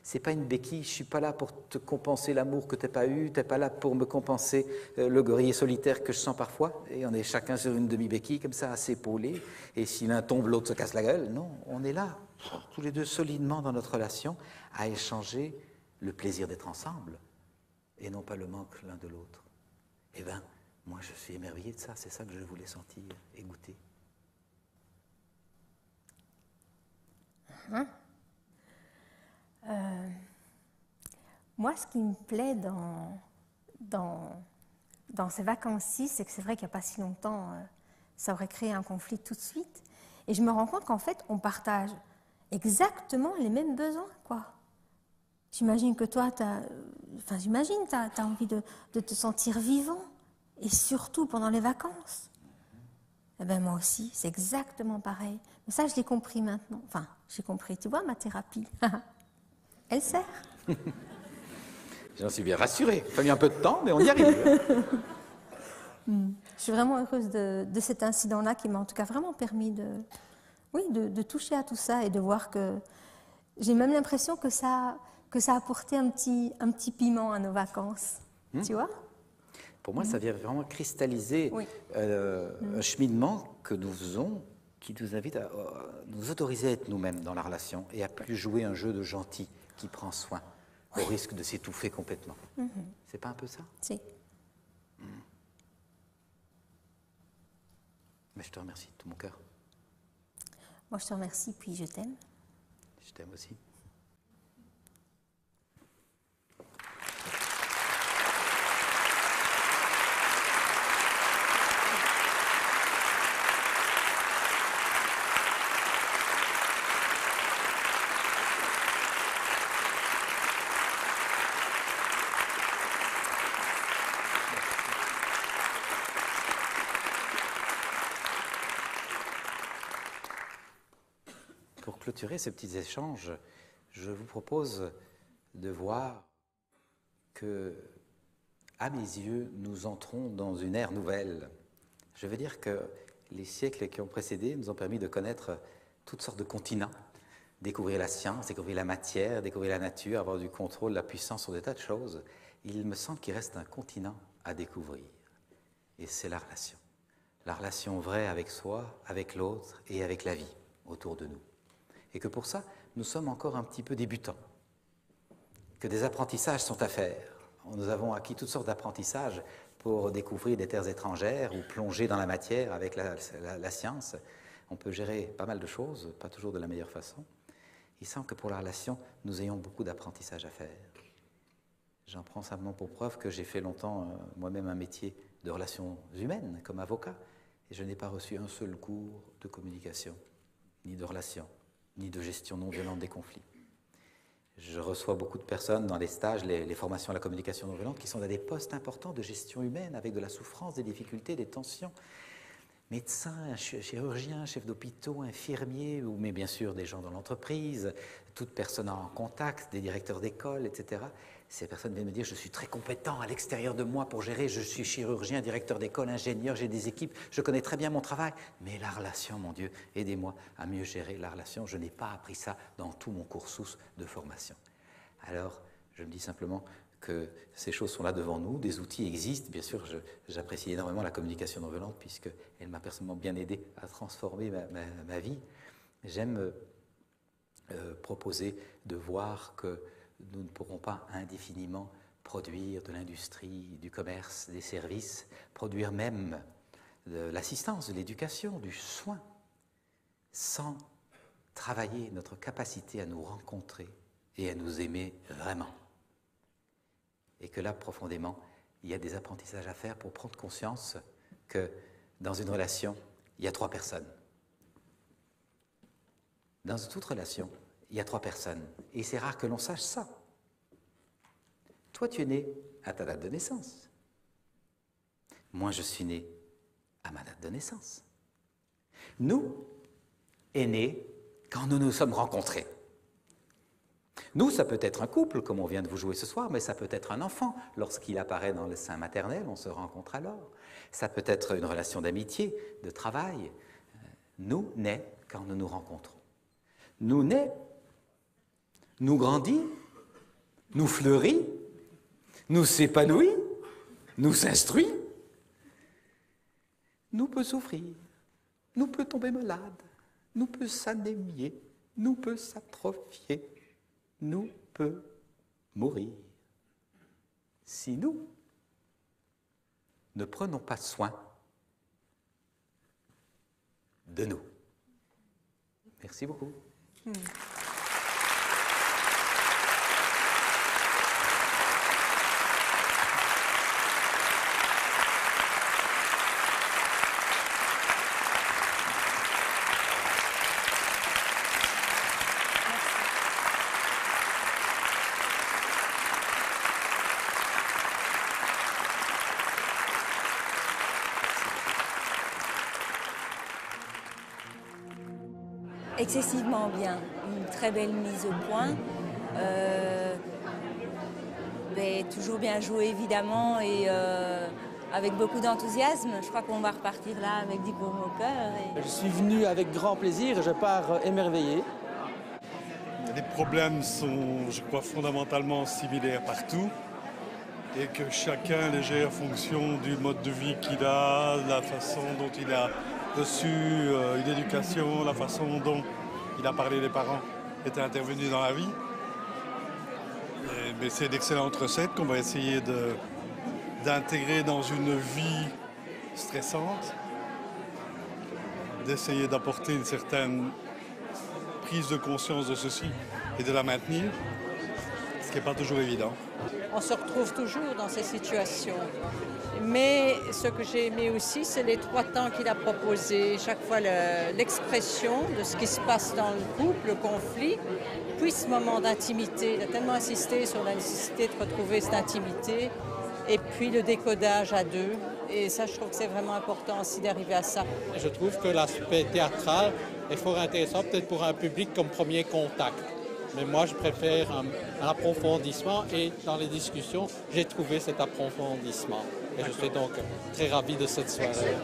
C'est pas une béquille, je suis pas là pour te compenser l'amour que t'as pas eu, t'es pas là pour me compenser le gorille solitaire que je sens parfois, et on est chacun sur une demi-béquille comme ça, à s'épauler, et si l'un tombe, l'autre se casse la gueule. Non, on est là, tous les deux solidement dans notre relation, à échanger le plaisir d'être ensemble, et non pas le manque l'un de l'autre. Eh bien, moi je suis émerveillé de ça, c'est ça que je voulais sentir et goûter. Moi, ce qui me plaît dans ces vacances-ci, c'est que c'est vrai qu'il n'y a pas si longtemps, ça aurait créé un conflit tout de suite. Et je me rends compte qu'en fait, on partage exactement les mêmes besoins, quoi. J'imagine que toi, t'as envie de te sentir vivant, et surtout pendant les vacances. Eh bien, moi aussi, c'est exactement pareil. Mais ça, je l'ai compris maintenant. Enfin, j'ai compris, tu vois, ma thérapie. Elle sert. J'en suis bien rassuré. Il a fallu un peu de temps, mais on y arrive. Je suis vraiment heureuse de cet incident-là qui m'a en tout cas vraiment permis de toucher à tout ça et de voir que j'ai même l'impression que ça a apporté un petit piment à nos vacances. Tu vois? Pour moi, ça vient vraiment cristalliser un cheminement que nous faisons qui nous invite à nous autoriser à être nous-mêmes dans la relation et à plus jouer un jeu de gentil qui prend soin au risque de s'étouffer complètement. C'est pas un peu ça? Si. Mais je te remercie de tout mon cœur. Moi, je te remercie, puis je t'aime. Je t'aime aussi. Pour clôturer ces petits échanges, je vous propose de voir que, à mes yeux, nous entrons dans une ère nouvelle. Je veux dire que les siècles qui ont précédé nous ont permis de connaître toutes sortes de continents, découvrir la science, découvrir la matière, découvrir la nature, avoir du contrôle, la puissance sur des tas de choses. Il me semble qu'il reste un continent à découvrir, et c'est la relation. La relation vraie avec soi, avec l'autre et avec la vie autour de nous. Et que pour ça, nous sommes encore un petit peu débutants, que des apprentissages sont à faire. Nous avons acquis toutes sortes d'apprentissages pour découvrir des terres étrangères ou plonger dans la matière avec la science. On peut gérer pas mal de choses, pas toujours de la meilleure façon. Il semble que pour la relation, nous ayons beaucoup d'apprentissages à faire. J'en prends simplement pour preuve que j'ai fait longtemps moi-même un métier de relations humaines comme avocat, et je n'ai pas reçu un seul cours de communication, ni de relations, ni de gestion non violente des conflits. Je reçois beaucoup de personnes dans les stages, les formations à la communication non violente, qui sont à des postes importants de gestion humaine, avec de la souffrance, des difficultés, des tensions. Médecins, chirurgiens, chefs d'hôpitaux, infirmiers, mais bien sûr des gens dans l'entreprise, toute personne en contact, des directeurs d'école, etc. Ces personnes viennent me dire, je suis très compétent à l'extérieur de moi pour gérer, je suis chirurgien, directeur d'école, ingénieur, j'ai des équipes, je connais très bien mon travail. Mais la relation, mon Dieu, aidez-moi à mieux gérer la relation. Je n'ai pas appris ça dans tout mon cursus de formation. Alors, Je me dis simplement que ces choses sont là devant nous, des outils existent. Bien sûr, j'apprécie énormément la communication non violente puisqu'elle m'a personnellement bien aidé à transformer ma vie. J'aime proposer de voir que nous ne pourrons pas indéfiniment produire de l'industrie, du commerce, des services, produire même de l'assistance, de l'éducation, du soin, sans travailler notre capacité à nous rencontrer et à nous aimer vraiment. Et que là, profondément, il y a des apprentissages à faire pour prendre conscience que dans une relation, il y a 3 personnes. Dans toute relation, il y a 3 personnes. Et c'est rare que l'on sache ça. Toi, tu es né à ta date de naissance. Moi, je suis né à ma date de naissance. Nous, aînés, quand nous nous sommes rencontrés. Nous, ça peut être un couple, comme on vient de vous jouer ce soir, mais ça peut être un enfant. Lorsqu'il apparaît dans le sein maternel, on se rencontre alors. Ça peut être une relation d'amitié, de travail. Nous, nés, quand nous nous rencontrons. Nous, nés, nous grandis, nous fleuris, nous s'épanouit, nous s'instruit, nous peut souffrir, nous peut tomber malade, nous peut s'anémier, nous peut s'atrophier, nous peut mourir. Si nous ne prenons pas soin de nous. Merci beaucoup. Excessivement bien, une très belle mise au point, toujours bien joué évidemment et avec beaucoup d'enthousiasme. Je crois qu'on va repartir là avec du baume au cœur. Je suis venu avec grand plaisir et je pars émerveillé. Les problèmes sont, je crois, fondamentalement similaires partout et que chacun les gère en fonction du mode de vie qu'il a, la façon dont il a reçu une éducation, la façon dont il a parlé des parents étaient intervenus dans la vie. Mais c'est d'excellentes recettes qu'on va essayer d'intégrer dans une vie stressante, d'essayer d'apporter une certaine prise de conscience de ceci et de la maintenir, ce qui n'est pas toujours évident. On se retrouve toujours dans ces situations. Mais ce que j'ai aimé aussi, c'est les 3 temps qu'il a proposés. Chaque fois, l'expression de ce qui se passe dans le couple, le conflit, puis ce moment d'intimité. Il a tellement insisté sur la nécessité de retrouver cette intimité. Et puis le décodage à 2. Et ça, je trouve que c'est vraiment important aussi d'arriver à ça. Je trouve que l'aspect théâtral est fort intéressant, peut-être pour un public comme premier contact. Mais moi, je préfère un approfondissement et dans les discussions, j'ai trouvé cet approfondissement. Et je suis donc très ravi de cette soirée.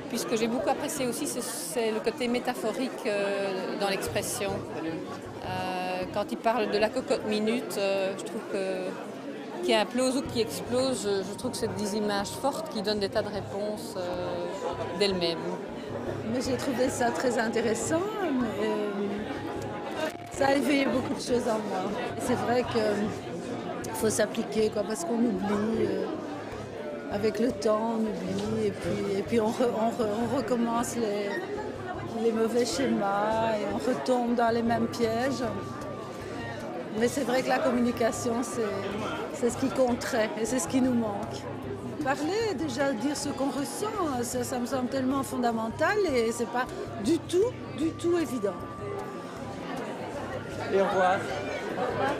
Puis ce que j'ai beaucoup apprécié aussi, c'est le côté métaphorique dans l'expression. Quand il parle de la cocotte minute, je trouve qui implose ou qui explose, je trouve que c'est des images fortes qui donnent des tas de réponses d'elles-mêmes. Mais j'ai trouvé ça très intéressant. Ça a éveillé beaucoup de choses en moi. C'est vrai qu'il faut s'appliquer, parce qu'on oublie. Avec le temps, on oublie et puis on recommence les mauvais schémas et on retombe dans les mêmes pièges. Mais c'est vrai que la communication, c'est ce qui compterait et c'est ce qui nous manque. Parler, déjà dire ce qu'on ressent, ça me semble tellement fondamental et c'est pas du tout évident. Et au revoir. Au revoir.